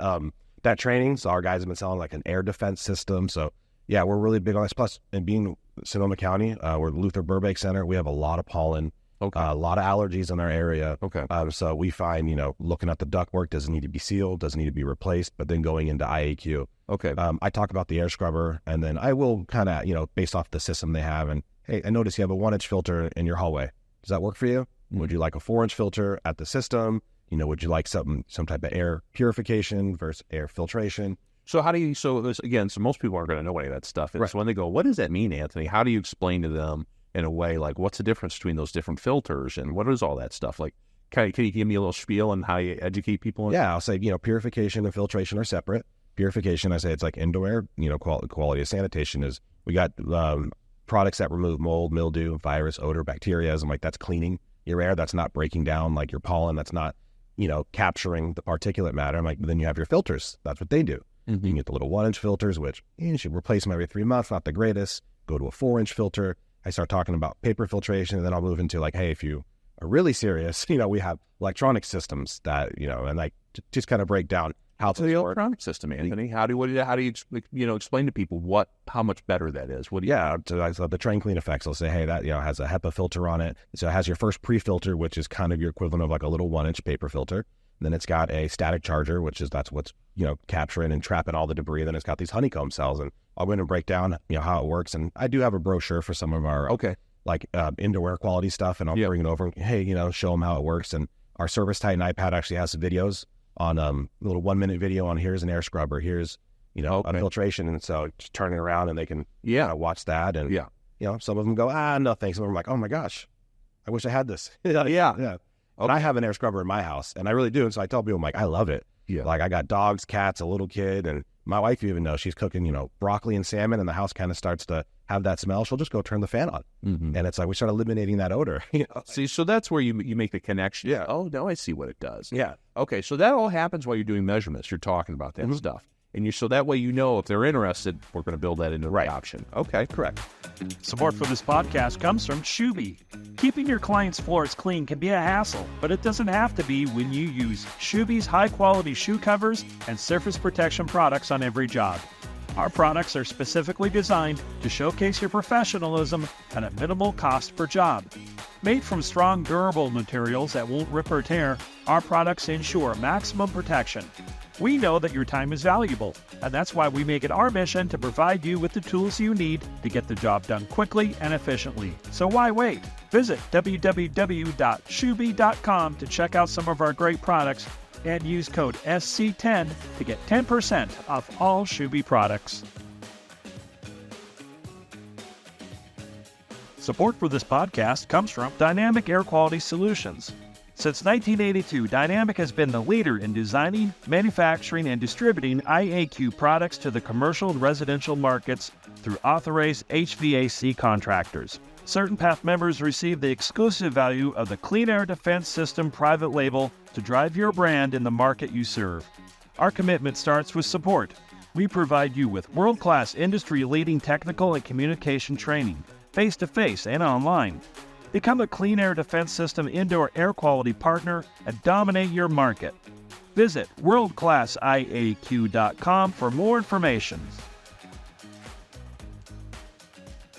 training. So our guys have been selling like an air defense system. So yeah, we're really big on this. Plus, and being Sonoma County, we're the Luther Burbank Center. We have a lot of pollen, a lot of allergies in our area. Okay. So we find, looking at the ductwork, does it need to be sealed? Does it need to be replaced? But then going into IAQ. Okay. I talk about the air scrubber, and then I will kind of, based off the system they have. And hey, I notice you have a 1-inch filter in your hallway. Does that work for you? Would you like a 4-inch filter at the system? Would you like some type of air purification versus air filtration? So how do you, so most people aren't going to know any of that stuff. And so when they go, what does that mean, Anthony? How do you explain to them in a way, like what's the difference between those different filters and what is all that stuff? Like, can you give me a little spiel on how you educate people? Yeah, I'll say, purification and filtration are separate. Purification, I say it's like indoor air, quality of sanitation is, we got products that remove mold, mildew, virus, odor, bacteria. I'm like, that's cleaning your air. That's not breaking down like your pollen. That's not, capturing the particulate matter. I'm like, then you have your filters. That's what they do. You can get the little 1-inch filters, which you should replace them every 3 months. Not the greatest. Go to a 4-inch filter. I start talking about paper filtration, and then I'll move into like, hey, if you are really serious, we have electronic systems that, and like just kind of break down how to the electronic system, Anthony. How do you explain to people how much better that is? So the Trane clean effects. I'll say, hey, that has a HEPA filter on it. So it has your first pre-filter, which is kind of your equivalent of like a little 1-inch paper filter. Then it's got a static charger, that's what's, capturing and trapping all the debris. Then it's got these honeycomb cells, and I'll go in and break down, how it works. And I do have a brochure for some of our, indoor air quality stuff, and I'll bring it over and, hey, show them how it works. And our Service Titan iPad actually has some videos on a little 1-minute video on here's an air scrubber, here's, a filtration. And so just turn it around and they can watch that. And, some of them go, no, thanks. Some of them are like, oh my gosh, I wish I had this. Yeah. But I have an air scrubber in my house, and I really do. And so I tell people, I'm like, I love it. Yeah. Like I got dogs, cats, a little kid, and My wife even knows she's cooking, broccoli and salmon, and the house kind of starts to have that smell. She'll just go turn the fan on. And it's like we start eliminating that odor. See, so that's where you make the connection. Yeah. Oh, now I see what it does. Yeah. Okay, so that all happens while you're doing measurements. You're talking about that stuff. And so that way if they're interested, we're going to build that into the option. Okay, correct. Support for this podcast comes from Shubee. Keeping your client's floors clean can be a hassle, but it doesn't have to be when you use Shubee's high-quality shoe covers and surface protection products on every job. Our products are specifically designed to showcase your professionalism at a minimal cost per job. Made from strong, durable materials that won't rip or tear, our products ensure maximum protection. We know that your time is valuable, and that's why we make it our mission to provide you with the tools you need to get the job done quickly and efficiently. So why wait? Visit www.shubee.com to check out some of our great products and use code SC10 to get 10% off all Shubee products. Support for this podcast comes from Dynamic Air Quality Solutions. Since 1982, Dynamic has been the leader in designing, manufacturing, and distributing IAQ products to the commercial and residential markets through authorized HVAC contractors. CertainPath members receive the exclusive value of the Clean Air Defense System private label to drive your brand in the market you serve. Our commitment starts with support. We provide you with world-class industry-leading technical and communication training, face-to-face and online. Become a Clean Air Defense System indoor air quality partner and dominate your market. Visit worldclassiaq.com for more information.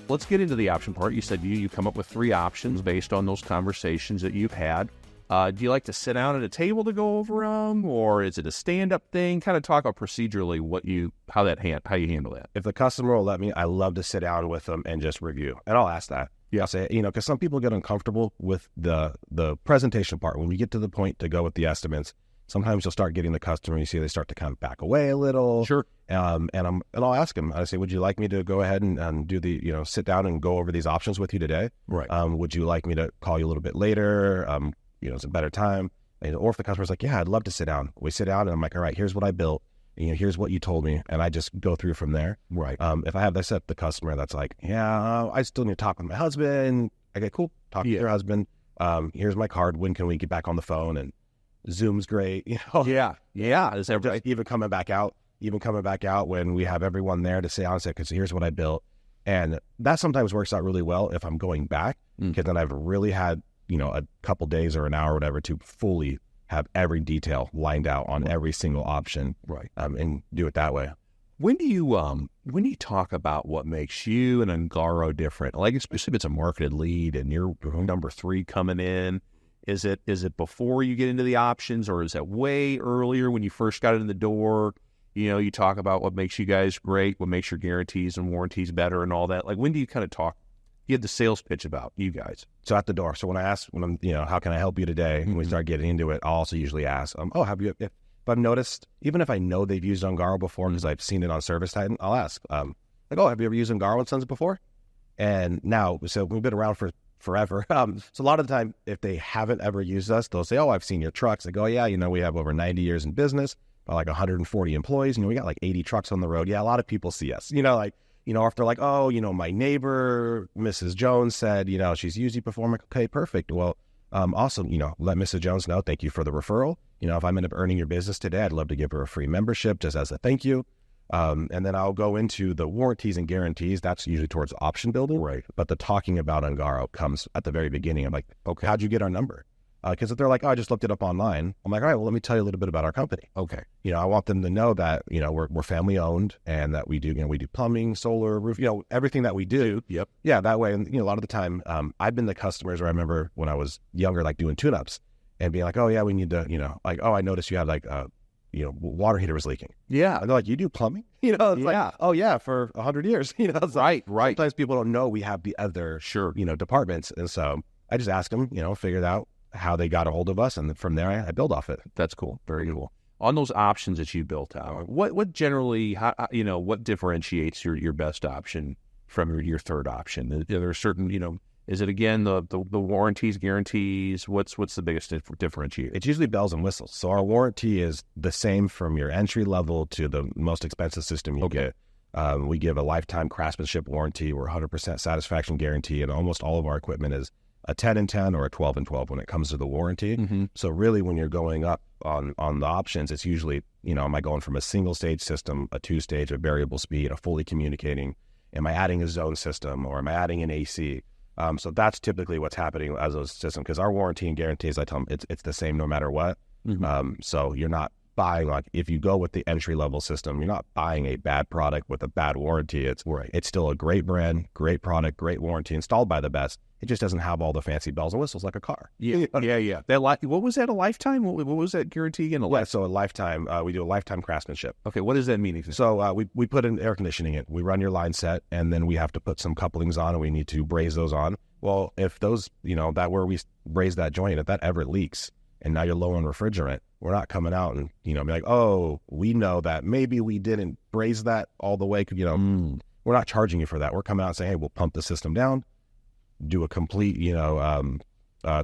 Let's get into the option part. You said you come up with 3 options based on those conversations that you've had. Do you like to sit down at a table to go over them, or is it a stand-up thing? Kind of talk about procedurally how you handle that. If the customer will let me, I love to sit down with them and just review. And I'll ask that. Yeah, I'll say, because some people get uncomfortable with the presentation part. When we get to the point to go with the estimates, sometimes you'll start getting the customer, you see they start to kind of back away a little. Sure. And I'll ask them, I say, would you like me to go ahead and do the, sit down and go over these options with you today? Right. Would you like me to call you a little bit later? It's a better time. Or if the customer's like, yeah, I'd love to sit down. We sit down and I'm like, all right, here's what I built. Here's what you told me. And I just go through from there. Right. If I have this at the customer that's like, yeah, I still need to talk with my husband. Okay, cool. Talk to your husband. Here's my card. When can we get back on the phone? And Zoom's great. Yeah. Is that right? Even coming back out when we have everyone there to say, honestly, because here's what I built. And that sometimes works out really well if I'm going back, because then I've really had, a couple days or an hour or whatever to fully have every detail lined out on every single option. Right. And do it that way. When do you talk about what makes you and Ongaro different? Like, especially if it's a marketed lead and you're number 3 coming in, is it before you get into the options, or is it way earlier when you first got in the door? You talk about what makes you guys great, what makes your guarantees and warranties better and all that. Like, when do you kind of talk? You have the sales pitch about you guys. So at the door. So when I'm, how can I help you today? When we start getting into it, I'll also usually ask, if I've noticed, even if I know they've used Ongaro before because I've seen it on Service Titan, I'll ask, have you ever used Ongaro Sons before? And now, so we've been around for forever. So a lot of the time, if they haven't ever used us, they'll say, I've seen your trucks. I go, yeah, we have over 90 years in business, about like 140 employees. We got like 80 trucks on the road. Yeah, a lot of people see us, or if they're like, my neighbor, Mrs. Jones said, she's used you before. I'm like, okay, perfect. Well, awesome. Let Mrs. Jones know. Thank you for the referral. If I'm end up earning your business today, I'd love to give her a free membership just as a thank you. And then I'll go into the warranties and guarantees. That's usually towards option building. Right. But the talking about Ongaro comes at the very beginning. I'm like, okay, how'd you get our number? Because if they're like, I just looked it up online, I'm like, all right, well, let me tell you a little bit about our company. Okay. I want them to know that, we're family owned and that we do plumbing, solar, roof, everything that we do. Yep. Yeah, that way. And, a lot of the time, I've been the customers where I remember when I was younger, like doing tune-ups and being like, oh yeah, we need to, I noticed you had like, water heater was leaking. Yeah. And they're like, you do plumbing? It's like, oh yeah, for 100 years. Right. Sometimes people don't know we have the other, departments. And so I just ask them, figure it out how they got a hold of us, and from there I build off it. That's cool. Very cool. On those options that you built out, what generally, what differentiates your best option from your third option? Are there certain, Is it again the warranties, guarantees? What's the biggest differentiator? It's usually bells and whistles. So our warranty is the same from your entry level to the most expensive system you get. We give a lifetime craftsmanship warranty. We're 100% satisfaction guarantee, and almost all of our equipment is a 10 and 10 or a 12 and 12 when it comes to the warranty. Mm-hmm. So really, when you're going up on the options, it's usually, am I going from a single stage system, a 2-stage, a variable speed, a fully communicating? Am I adding a zone system, or am I adding an AC? So that's typically what's happening as a system, because our warranty and guarantees, I tell them, it's the same no matter what. Mm-hmm. So you're not buying, like, if you go with the entry level system, you're not buying a bad product with a bad warranty. It's still a great brand, great product, great warranty, installed by the best. It just doesn't have all the fancy bells and whistles like a car. Yeah. What was that, a lifetime? What was that guarantee again? So a lifetime, we do a lifetime craftsmanship. Okay, what does that mean? So we put in air conditioning in. We run your line set, and then we have to put some couplings on, and we need to braze those on. Well, if those, that where we braze that joint, if that ever leaks, and now you're low on refrigerant, we're not coming out and, be like, oh, we know that maybe we didn't braze that all the way. We're not charging you for that. We're coming out and saying, hey, we'll pump the system down, do a complete,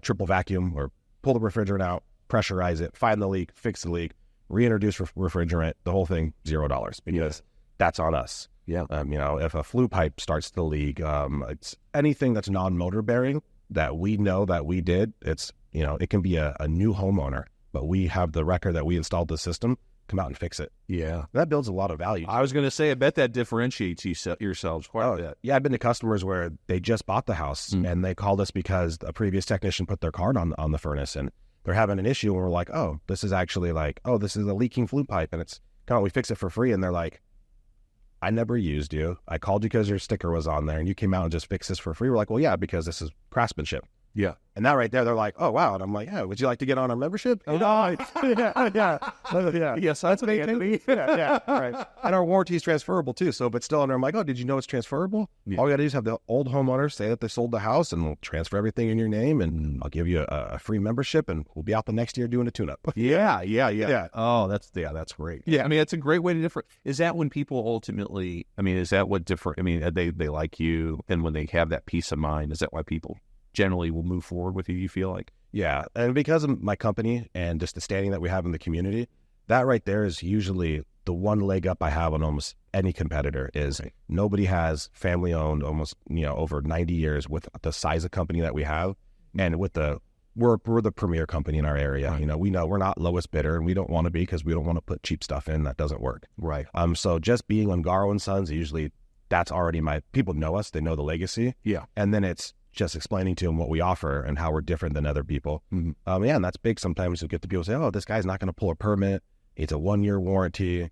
triple vacuum, or pull the refrigerant out, pressurize it, find the leak, fix the leak, reintroduce refrigerant, the whole thing, $0, because that's on us. Yeah. If a flue pipe starts to leak, it's anything that's non-motor bearing that we know that we did. It's, it can be a new homeowner, but we have the record that we installed the system, come out and fix it. Yeah. That builds a lot of value. I was going to say, I bet that differentiates yourselves quite a bit. Yeah, I've been to customers where they just bought the house and they called us because a previous technician put their card on the furnace, and they're having an issue, and we're like, oh, this is actually this is a leaking flue pipe, and it's, come on, we fix it for free. And they're like, I never used you. I called you because your sticker was on there, and you came out and just fixed this for free. We're like, well, yeah, because this is craftsmanship. Yeah. And that right there, they're like, oh, wow. And I'm like, yeah, would you like to get on our membership? Oh, yeah. Yes, that's what Anthony. Yeah. Right. And our warranty is transferable too. So, but still, and I'm like, oh, did you know it's transferable? Yeah. All you got to do is have the old homeowner say that they sold the house, and we'll transfer everything in your name, and I'll give you a free membership, and we'll be out the next year doing a tune-up. Yeah. Oh, that's great. Yeah. I mean, it's a great way to differ. Is that when people ultimately, is that what different, they like you, and when they have that peace of mind, is that why people generally will move forward with you feel like? Yeah. And because of my company and just the standing that we have in the community, that right there is usually the one leg up I have on almost any competitor. Is nobody has family owned almost, over 90 years with the size of company that we have. And with we're the premier company in our area. Right. We know we're not lowest bidder, and we don't want to be, because we don't want to put cheap stuff in that doesn't work. Right. So just being Ongaro Sons, usually that's already people know us, they know the legacy. Yeah. And then it's just explaining to them what we offer and how we're different than other people. Mm-hmm. And that's big. Sometimes you get the people say, oh, this guy's not going to pull a permit. It's a 1-year warranty,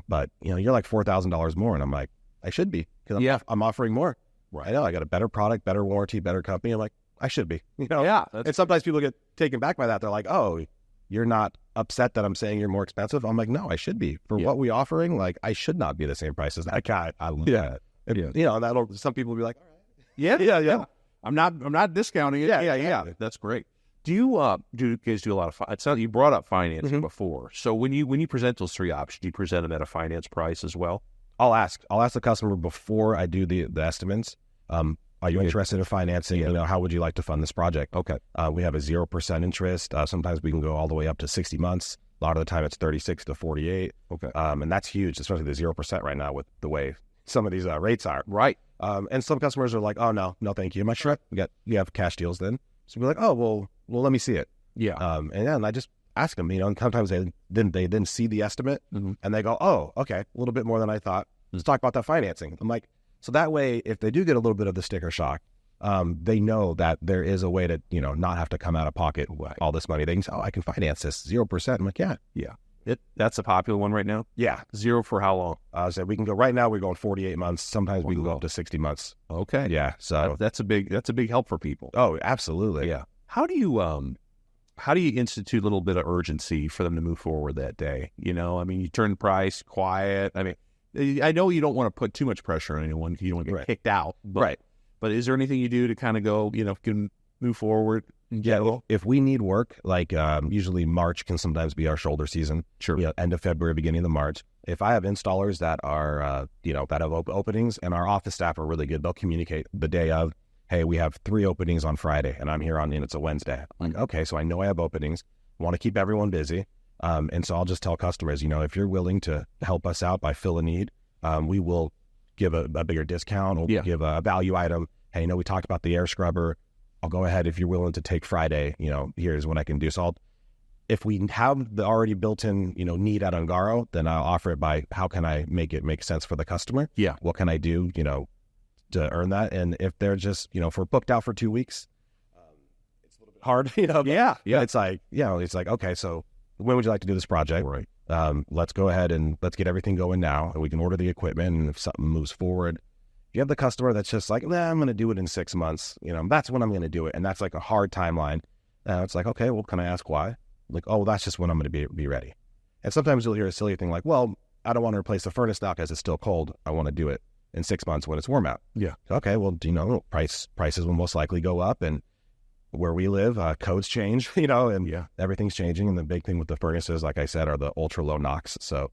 but you're like $4,000 more. And I'm like, I should be, because I'm offering more. Right. I know I got a better product, better warranty, better company. I'm like, I should be, Yeah. And sometimes people get taken back by that. They're like, oh, you're not upset that I'm saying you're more expensive. I'm like, no, I should be. For what we're offering, like, I should not be the same price as that guy. I love that. And, some people will be like, all right. Yeah. I'm not discounting it. Yeah. That's great. Do you guys do a lot of? It's not, you brought up financing before. So when you present those 3 options, do you present them at a finance price as well? I'll ask the customer before I do the estimates. Are you interested in financing? Yeah. How would you like to fund this project? Okay. We have a 0% interest. Sometimes we can go all the way up to 60 months. A lot of the time it's 36 to 48. Okay. And that's huge, especially the 0% right now with the way some of these rates are. Right. And some customers are like, oh, no, thank you. Am I sure? You have cash deals then? So we're like, oh, well, let me see it. Yeah. And I just ask them, and sometimes they didn't see the estimate, and they go, oh, okay, a little bit more than I thought. Let's talk about that financing. I'm like, so that way, if they do get a little bit of the sticker shock, they know that there is a way to, not have to come out of pocket all this money. They can say, oh, I can finance this 0%. I'm like, yeah. That's a popular one right now. Yeah. 0 for how long? So we can go right now. We're going 48 months. Sometimes we can go up to 60 months. Okay. Yeah. So that's a big help for people. Oh, absolutely. Yeah. How do you institute a little bit of urgency for them to move forward that day? You turn the price quiet. I know you don't want to put too much pressure on anyone. You don't want to get kicked out. But is there anything you do to kind of go, can move forward? Yeah, well, if we need work, like usually March can sometimes be our shoulder season. Sure. End of February, beginning of March. If I have installers that are, that have openings, and our office staff are really good, they'll communicate the day of, hey, we have 3 openings on Friday, and I'm here and it's a Wednesday. I'm like, okay, so I know I have openings. Want to keep everyone busy. And so I'll just tell customers, if you're willing to help us out by fill a need, we will give a bigger discount or give a value item. Hey, we talked about the air scrubber. I'll go ahead if you're willing to take Friday, here's what I can do. So if we have the already built-in, need at Ongaro, then I'll offer it by how can I make it make sense for the customer? Yeah. What can I do, to earn that? And if they're just, if we're booked out for 2 weeks, it's a little bit hard, Yeah. It's like, okay, so when would you like to do this project? Right. Let's go ahead and let's get everything going now, and we can order the equipment. And if something moves forward, you have the customer that's just like, I'm going to do it in 6 months. That's when I'm going to do it. And that's like a hard timeline. It's like, okay, well, can I ask why? Like, oh, that's just when I'm going to be ready. And sometimes you'll hear a silly thing like, well, I don't want to replace the furnace now because it's still cold. I want to do it in 6 months when it's warm out. Yeah. Okay, well, prices will most likely go up. And where we live, codes change, and everything's changing. And the big thing with the furnaces, like I said, are the ultra low NOx. So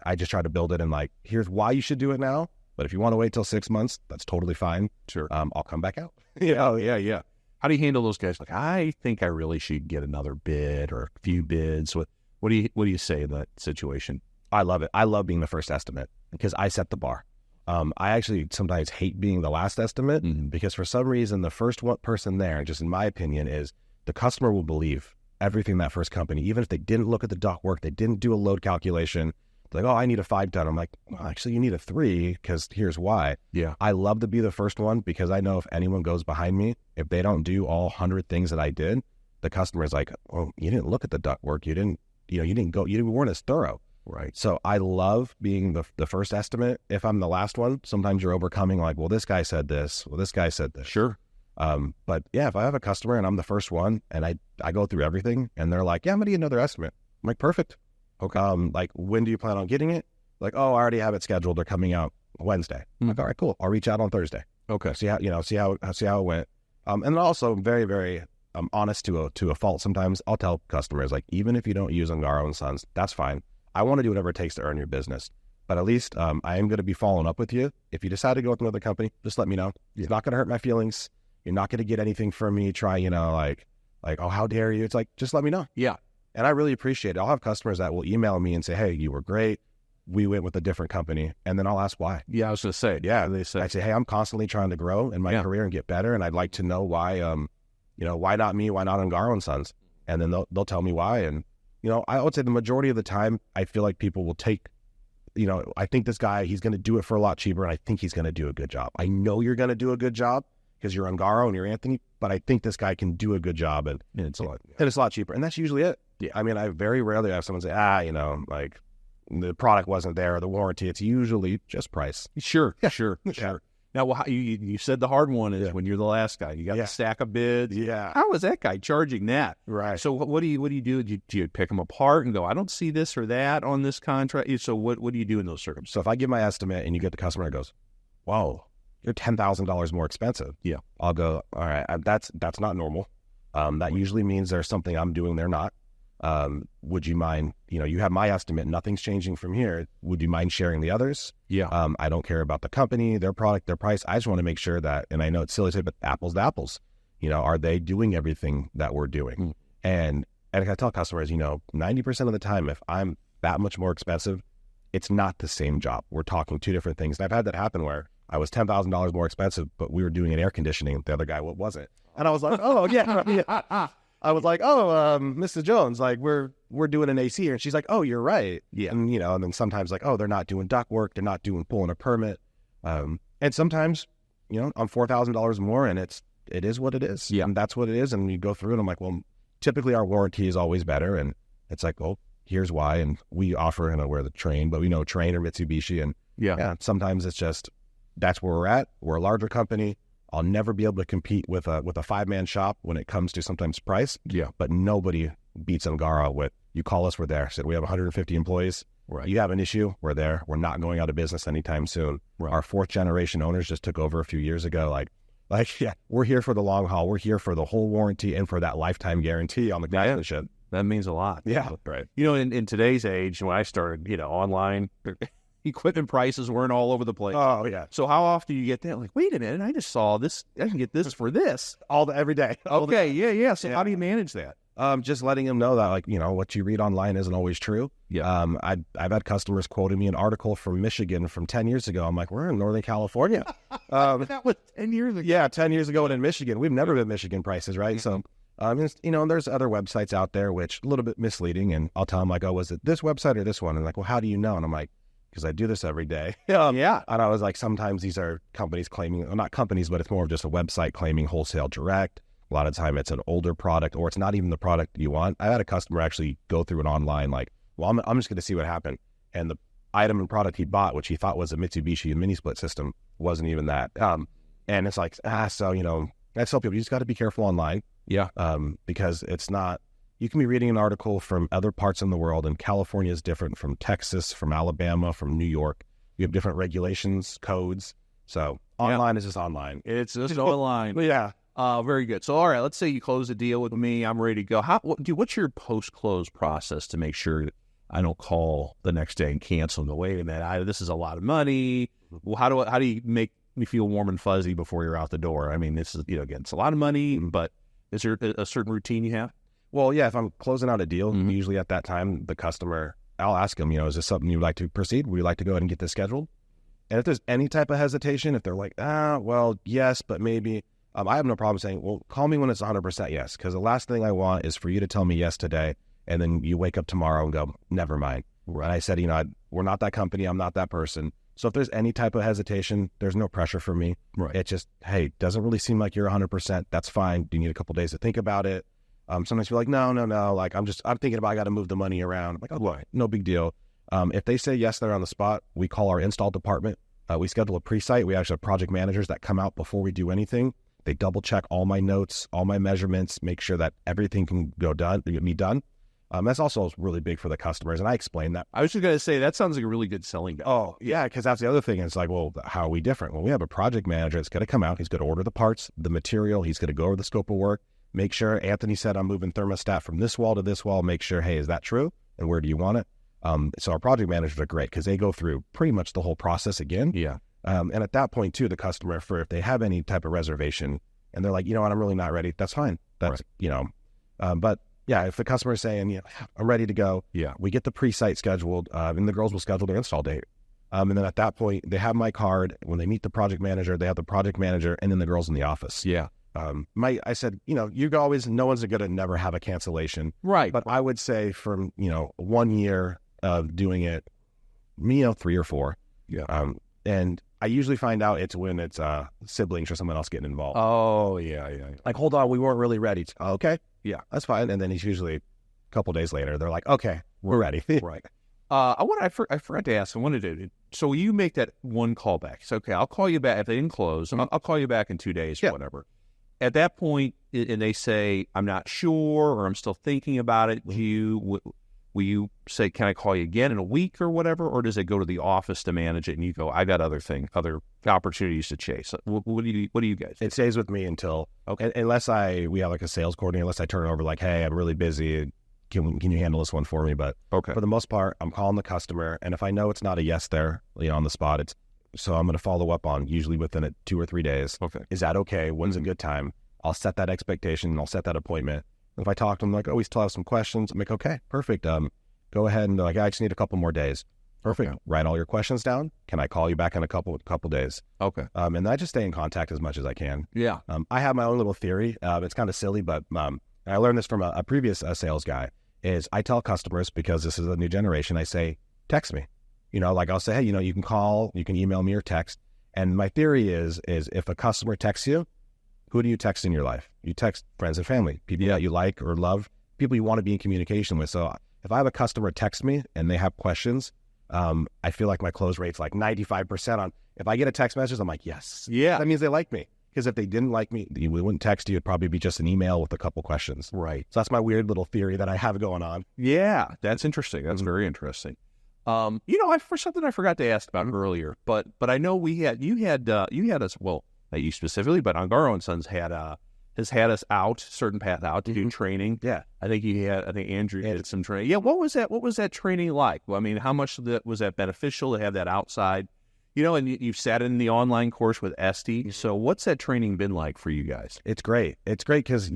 I just try to build it and like, here's why you should do it now. But if you want to wait till 6 months, that's totally fine. Sure. I'll come back out. Yeah. How do you handle those guys? Like, I think I really should get another bid or a few bids. What do you say in that situation? I love it. I love being the first estimate because I set the bar. I actually sometimes hate being the last estimate because for some reason, the first person there, just in my opinion, is the customer will believe everything that first company, even if they didn't look at the ductwork, they didn't do a load calculation. Like, oh, I need a 5-ton. I'm like, well, actually, you need a 3 because here's why. Yeah. I love to be the first one because I know if anyone goes behind me, if they don't do all 100 things that I did, the customer's like, oh, you didn't look at the ductwork. You weren't as thorough. Right. So I love being the first estimate. If I'm the last one, sometimes you're overcoming like, well, this guy said this. Well, this guy said this. Sure. But yeah, if I have a customer and I'm the first one and I go through everything and they're like, yeah, I'm going to get another estimate. I'm like, perfect. Okay. Like, when do you plan on getting it? Like, oh, I already have it scheduled. They're coming out Wednesday. I'm like, all right, cool. I'll reach out on Thursday. Okay. See how it went. And also very, very honest to a fault. Sometimes I'll tell customers, like, even if you don't use Ongaro Sons, that's fine. I want to do whatever it takes to earn your business. But at least I am going to be following up with you. If you decide to go with another company, just let me know. Yeah. It's not going to hurt my feelings. You're not going to get anything from me. Try, like, oh, how dare you? It's like, just let me know. Yeah. And I really appreciate it. I'll have customers that will email me and say, hey, you were great. We went with a different company. And then I'll ask why. Yeah, I was going to say. Yeah. They say. I say, hey, I'm constantly trying to grow in my career and get better. And I'd like to know why, why not me? Why not Ongaro Sons? And then they'll tell me why. And, I would say the majority of the time, I feel like people will take, I think this guy, he's going to do it for a lot cheaper. And I think he's going to do a good job. I know you're going to do a good job because you're Ongaro and you're Anthony, but I think this guy can do a good job. And it's a lot. And it's a lot cheaper. And that's usually it. Yeah. I mean, I very rarely have someone say, like the product wasn't there or the warranty. It's usually just price. Sure. Yeah. Sure. Yeah. Now, well, you said the hard one is when you're the last guy. You got the stack of bids. Yeah. How is that guy charging that? Right. So what do you do? Do you pick them apart and go, I don't see this or that on this contract? So what do you do in those circumstances? So if I give my estimate and you get the customer that goes, whoa, you're $10,000 more expensive. Yeah. I'll go, all right, that's not normal. That usually means there's something I'm doing they're not. Would you mind, you have my estimate, nothing's changing from here. Would you mind sharing the others? Yeah. I don't care about the company, their product, their price. I just want to make sure that, and I know it's silly to say, but apples to apples, are they doing everything that we're doing? And I tell customers, 90% of the time, if I'm that much more expensive, it's not the same job. We're talking two different things. And I've had that happen where I was $10,000 more expensive, but we were doing an air conditioning. The other guy wasn't. And I was like, oh, yeah. I was like, oh, Mrs. Jones, like we're doing an AC here. And she's like, oh, you're right. Yeah. And, and then sometimes like, oh, they're not doing duct work. They're not pulling a permit. And sometimes, I'm $4,000 more and it is what it is. Yeah. And that's what it is. And you go through and I'm like, well, typically our warranty is always better. And it's like, well, here's why. And we offer, we're the Trane, but we know Trane or Mitsubishi. And sometimes it's just, that's where we're at. We're a larger company. I'll never be able to compete with a 5-man shop when it comes to sometimes price. Yeah. But nobody beats Ongaro with, you call us, we're there. Said we have 150 employees. Right. You have an issue, we're there. We're not going out of business anytime soon. Right. Our 4th generation owners just took over a few years ago. Like, we're here for the long haul. We're here for the whole warranty and for that lifetime guarantee on the craftsmanship. That means a lot. Yeah. Right. In today's age, when I started, online, equipment prices weren't all over the place. Oh, yeah. So how often do you get that? Like, wait a minute, I just saw this. I can get this for this. Every day. Okay, yeah. So how do you manage that? Just letting them know that, like, what you read online isn't always true. Yeah. I've had customers quoting me an article from Michigan from 10 years ago. I'm like, we're in Northern California. That was 10 years ago. Yeah, 10 years ago and in Michigan. We've never been Michigan prices, right? So, there's other websites out there which a little bit misleading. And I'll tell them, like, oh, was it this website or this one? And like, well, how do you know? And I'm like, because I do this every day. Yeah. And I was like, sometimes these are companies claiming, well, not companies, but it's more of just a website claiming wholesale direct. A lot of time it's an older product, or it's not even the product you want. I had a customer actually go through an online, like, well, I'm just going to see what happened. And the item and product he bought, which he thought was a Mitsubishi mini split system, wasn't even that. And it's like, I tell people, you just got to be careful online. Yeah. Because it's not, you can be reading an article from other parts in the world, and California is different from Texas, from Alabama, from New York. You have different regulations, codes. So online is just online. It's just online. Yeah. Very good. So, all right, let's say you close a deal with me. I'm ready to go. What's your post-close process to make sure that I don't call the next day and cancel and go, wait a minute, this is a lot of money. Well, how do you make me feel warm and fuzzy before you're out the door? I mean, this is, again, it's a lot of money, but is there a certain routine you have? Well, yeah, if I'm closing out a deal, usually at that time, the customer, I'll ask them, is this something you'd like to proceed? Would you like to go ahead and get this scheduled? And if there's any type of hesitation, if they're like, well, yes, but maybe, I have no problem saying, well, call me when it's 100% yes, because the last thing I want is for you to tell me yes today, and then you wake up tomorrow and go, never mind. Right. And I said, we're not that company. I'm not that person. So if there's any type of hesitation, there's no pressure for me. Right. It just, hey, doesn't really seem like you're 100%. That's fine. Do you need a couple days to think about it? Sometimes you're like, no. Like, I'm thinking about, I got to move the money around. I'm like, oh, boy, no big deal. If they say yes, they're on the spot, we call our install department. We schedule a pre-site. We actually have project managers that come out before we do anything. They double check all my notes, all my measurements, make sure that everything can be done. That's also really big for the customers. And I explain that. I was just going to say, that sounds like a really good selling guy. Oh, yeah, because that's the other thing. It's like, well, how are we different? Well, we have a project manager that's going to come out. He's going to order the parts, the material. He's going to go over the scope of work, make sure Anthony said, I'm moving thermostat from this wall to this wall, make sure, hey, is that true? And where do you want it? So our project managers are great because they go through pretty much the whole process again. Yeah. And at that point, too, the customer, if they have any type of reservation and they're like, you know what, I'm really not ready, that's fine. That's, right. But yeah, if the customer is saying, I'm ready to go, we get the pre-site scheduled, and the girls will schedule their install date. And then at that point, they have my card. When they meet the project manager, they have the project manager and then the girls in the office. Yeah. I said, you always, no one's going to never have a cancellation. Right. But I would say from, 1 year of doing it, 3 or 4. Yeah. And I usually find out it's when it's siblings or someone else getting involved. Oh, yeah. Like, hold on, we weren't really ready. Okay. Yeah. That's fine. And then it's usually a couple days later, they're like, okay, we're ready. Right. I forgot to ask, so you make that one call back. So, okay, I'll call you back. If they didn't close, I'll call you back in 2 days or whatever. At that point, and they say, I'm not sure, or I'm still thinking about it, will you say, can I call you again in a week or whatever? Or does it go to the office to manage it and you go, I got other opportunities to chase? What do you guys do? It stays with me until, unless we have like a sales coordinator, unless I turn it over like, hey, I'm really busy. Can you handle this one for me? But for the most part, I'm calling the customer. And if I know it's not a yes there, on the spot, so I'm going to follow up on usually within 2 or 3 days. Okay. Is that okay? When's a good time? I'll set that expectation and I'll set that appointment. If I talk to them, like, we still have some questions. I'm like, okay, perfect. Go ahead and I just need a couple more days. Perfect. Okay. Write all your questions down. Can I call you back in a couple days? Okay. And I just stay in contact as much as I can. Yeah. I have my own little theory. It's kind of silly, but I learned this from a previous sales guy. Is I tell customers, because this is a new generation, I say, text me. I'll say, hey, you can call, you can email me or text. And my theory is if a customer texts you, who do you text in your life? You text friends and family, people that you like or love, people you want to be in communication with. So if I have a customer text me and they have questions, I feel like my close rate's like 95% on. If I get a text message, I'm like, yes. Yeah. That means they like me. Because if they didn't like me, we wouldn't text you. It'd probably be just an email with a couple questions. Right. So that's my weird little theory that I have going on. Yeah, that's interesting. That's very interesting. For something I forgot to ask about earlier, but I know you had us, well, not you specifically, but Ongaro Sons had has had us out, CertainPath out to do training. Yeah. I think Andrew did some training. Yeah, what was that training like? Well, I mean, how much was that beneficial to have that outside? And you've sat in the online course with Esty. So what's that training been like for you guys? It's great. It's great because,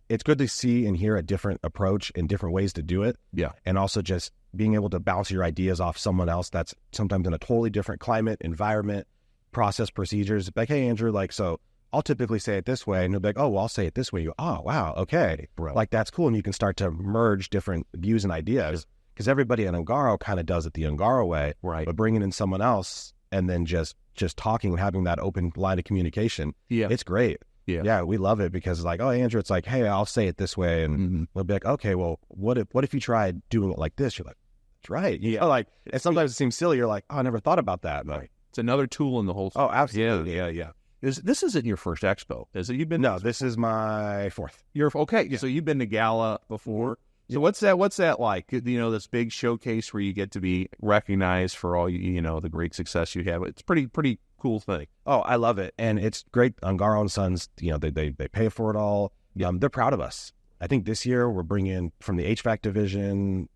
it's good to see and hear a different approach and different ways to do it. Yeah. And also just being able to bounce your ideas off someone else that's sometimes in a totally different climate, environment, process, procedures. Like, hey, Andrew, so I'll typically say it this way. And he'll be like, oh, well, I'll say it this way. You go, oh, wow, okay. Right. Like, that's cool. And you can start to merge different views and ideas because everybody at Ongaro kind of does it the Ongaro way. Right. But bringing in someone else and then just talking and having that open line of communication, it's great. Yeah, we love it because it's like, oh, Andrew, it's like, hey, I'll say it this way. And we'll be like, okay, well, what if you tried doing it like this? You're like, that's right. And sometimes it seems silly. You're like, oh, I never thought about that. But it's another tool in the whole thing. Oh, absolutely. Yeah. This isn't your first expo, is it? You've been? No, this is my fourth. You're okay. Yeah. So you've been to Gala before. So what's that like? This big showcase where you get to be recognized for all the great success you have. It's pretty cool thing. Oh, I love it, and it's great. Ongaro Sons, they pay for it all. They're proud of us. I think this year we're bringing from the HVAC division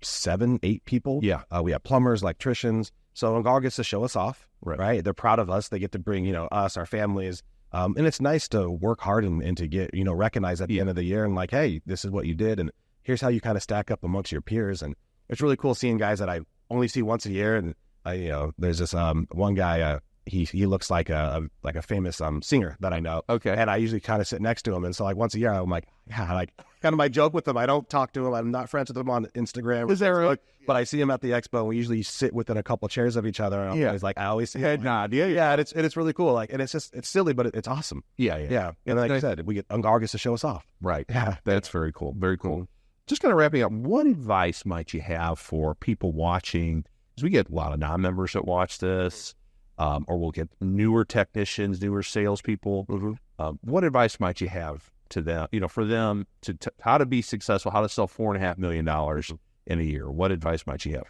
7-8 people. Yeah, we have plumbers, electricians. So Ongaro gets to show us off. Right? They're proud of us. They get to bring us, our families. And it's nice to work hard and to get recognized at the end of the year and like, hey, this is what you did, and here's how you kind of stack up amongst your peers. And it's really cool seeing guys that I only see once a year. And there's this one guy. He looks like a famous singer that I know. Okay. And I usually kind of sit next to him. And so once a year, I'm like, kind of my joke with him. I don't talk to him. I'm not friends with him on Instagram. Is that right? But I see him at the expo. And we usually sit within a couple chairs of each other. And I always see head nod. Yeah. And it's really cool. And it's silly, but it's awesome. Yeah. And like I said, Ongaro gets to show us off. Right. Yeah. That's very cool. Very cool. Just kind of wrapping up, what advice might you have for people watching? Because we get a lot of non-members that watch this. Or we'll get newer technicians, newer salespeople. What advice might you have to them, for them to how to be successful, how to sell $4.5 million in a year? What advice might you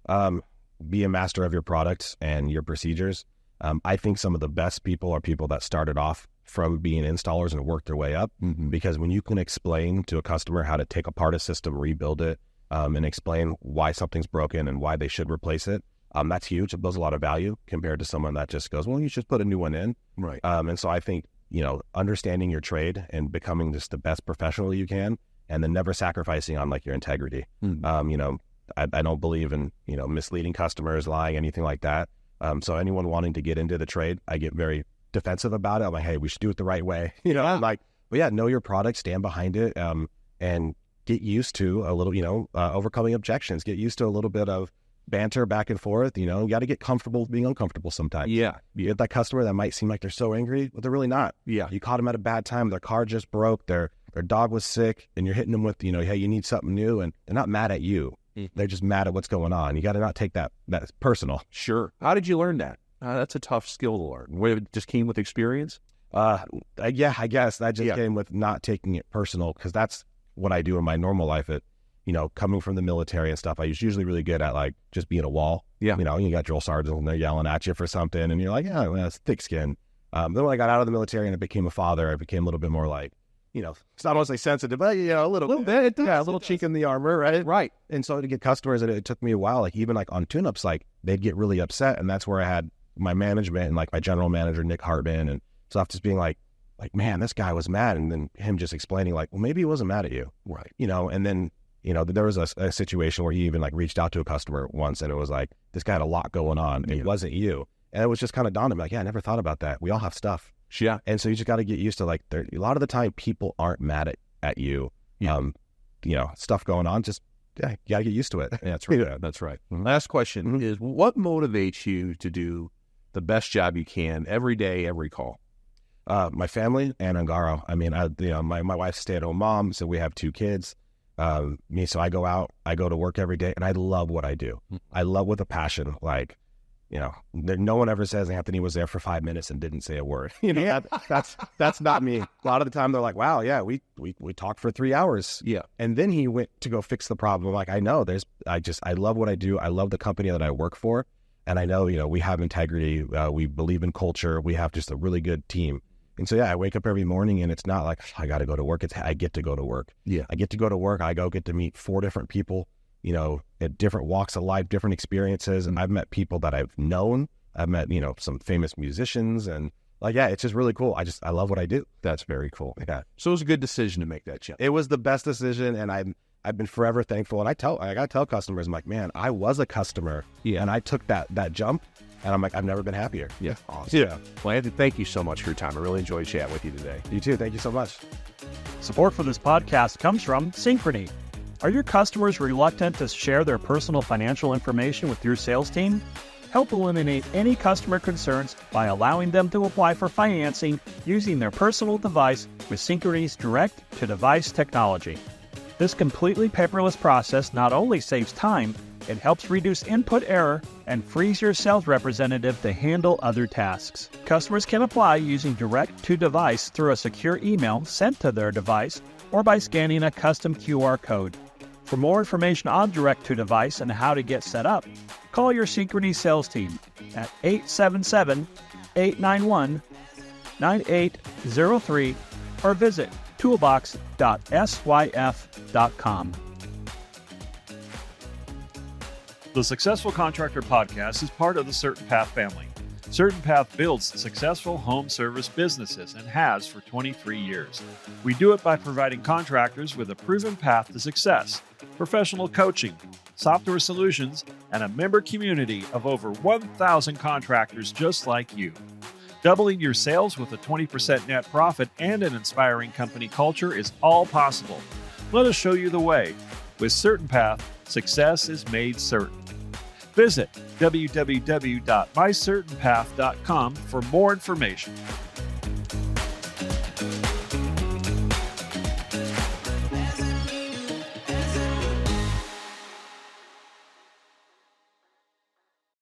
have? Be a master of your products and your procedures. I think some of the best people are people that started off from being installers and worked their way up. Because when you can explain to a customer how to take apart a system, rebuild it, and explain why something's broken and why they should replace it, that's huge. It builds a lot of value compared to someone that just goes, well, you should put a new one in. Right. And so I think, understanding your trade and becoming just the best professional you can, and then never sacrificing on your integrity. I don't believe in, misleading customers, lying, anything like that. So anyone wanting to get into the trade, I get very defensive about it. I'm like, hey, we should do it the right way. I'm like, but yeah, know your product, stand behind it, and get used to a little, overcoming objections, get used to a little bit of banter back and forth. You got to get comfortable being uncomfortable sometimes. Yeah. You get that customer that might seem like they're so angry, but they're really not. Yeah. You caught them at a bad time. Their car just broke. Their dog was sick, and you're hitting them with, hey, you need something new, and they're not mad at you. They're just mad at what's going on. You got to not take that personal. Sure. How did you learn that? That's a tough skill to learn. It just came with experience? Yeah, I guess that just came with not taking it personal, because that's what I do in my normal life. Coming from the military and stuff, I was usually really good at just being a wall. Yeah. You got drill sergeants and they're yelling at you for something, and you're like, yeah, well, that's thick skin. Then when I got out of the military and I became a father, I became a little bit more it's not honestly sensitive, but a little bit. Yeah, a little chink in the armor, right? Right. And so to get customers, it took me a while. Even on tune-ups, they'd get really upset, and that's where I had my management and my general manager Nick Hartman and stuff just being like, man, this guy was mad, and then him just explaining well, maybe he wasn't mad at you, right? And then there was a situation where he even reached out to a customer once, and it was this guy had a lot going on. It wasn't you, and it was just kind of dawned on me I never thought about that. We all have stuff. Yeah. And so you just got to get used to a lot of the time people aren't mad at you. Yeah. Stuff going on, just you got to get used to it. Yeah, that's right. That's right. Last question is, what motivates you to do the best job you can every day, every call? My family and Ongaro. I mean, my wife's a stay-at-home mom, so we have 2 kids. So I go out, I go to work every day, and I love what I do. I love with a passion. No one ever says Anthony was there for 5 minutes and didn't say a word. That's not me. A lot of the time they're like, wow, yeah, we talked for 3 hours. Yeah. And then he went to go fix the problem. I know I love what I do. I love the company that I work for. And I know, we have integrity. We believe in culture. We have just a really good team. And so, yeah, I wake up every morning and it's not like I got to go to work. It's I get to go to work. Yeah. I get to go to work. I get to meet 4 different people, you know, at different walks of life, different experiences. And I've met people that I've known. I've met, you know, some famous musicians and like, yeah, it's just really cool. I love what I do. That's very cool. Yeah. So it was a good decision to make that jump. It was the best decision. And I've been forever thankful. And I got to tell customers, I'm like, man, I was a customer and I took that jump. And I'm like, I've never been happier. Yeah. Awesome. Yeah. Well, Anthony, thank you so much for your time. I really enjoyed chatting with you today. You too. Thank you so much. Support for this podcast comes from Synchrony. Are your customers reluctant to share their personal financial information with your sales team? Help eliminate any customer concerns by allowing them to apply for financing using their personal device with Synchrony's direct-to-device technology. This completely paperless process not only saves time, it helps reduce input error and frees your sales representative to handle other tasks. Customers can apply using direct-to-device through a secure email sent to their device or by scanning a custom QR code. For more information on direct-to-device and how to get set up, call your Synchrony sales team at 877-891-9803 or visit toolbox.syf.com. The Successful Contractor Podcast is part of the CertainPath family. CertainPath builds successful home service businesses and has for 23 years. We do it by providing contractors with a proven path to success, professional coaching, software solutions, and a member community of over 1,000 contractors just like you. Doubling your sales with a 20% net profit and an inspiring company culture is all possible. Let us show you the way. With CertainPath, success is made certain. Visit www.mycertainpath.com for more information.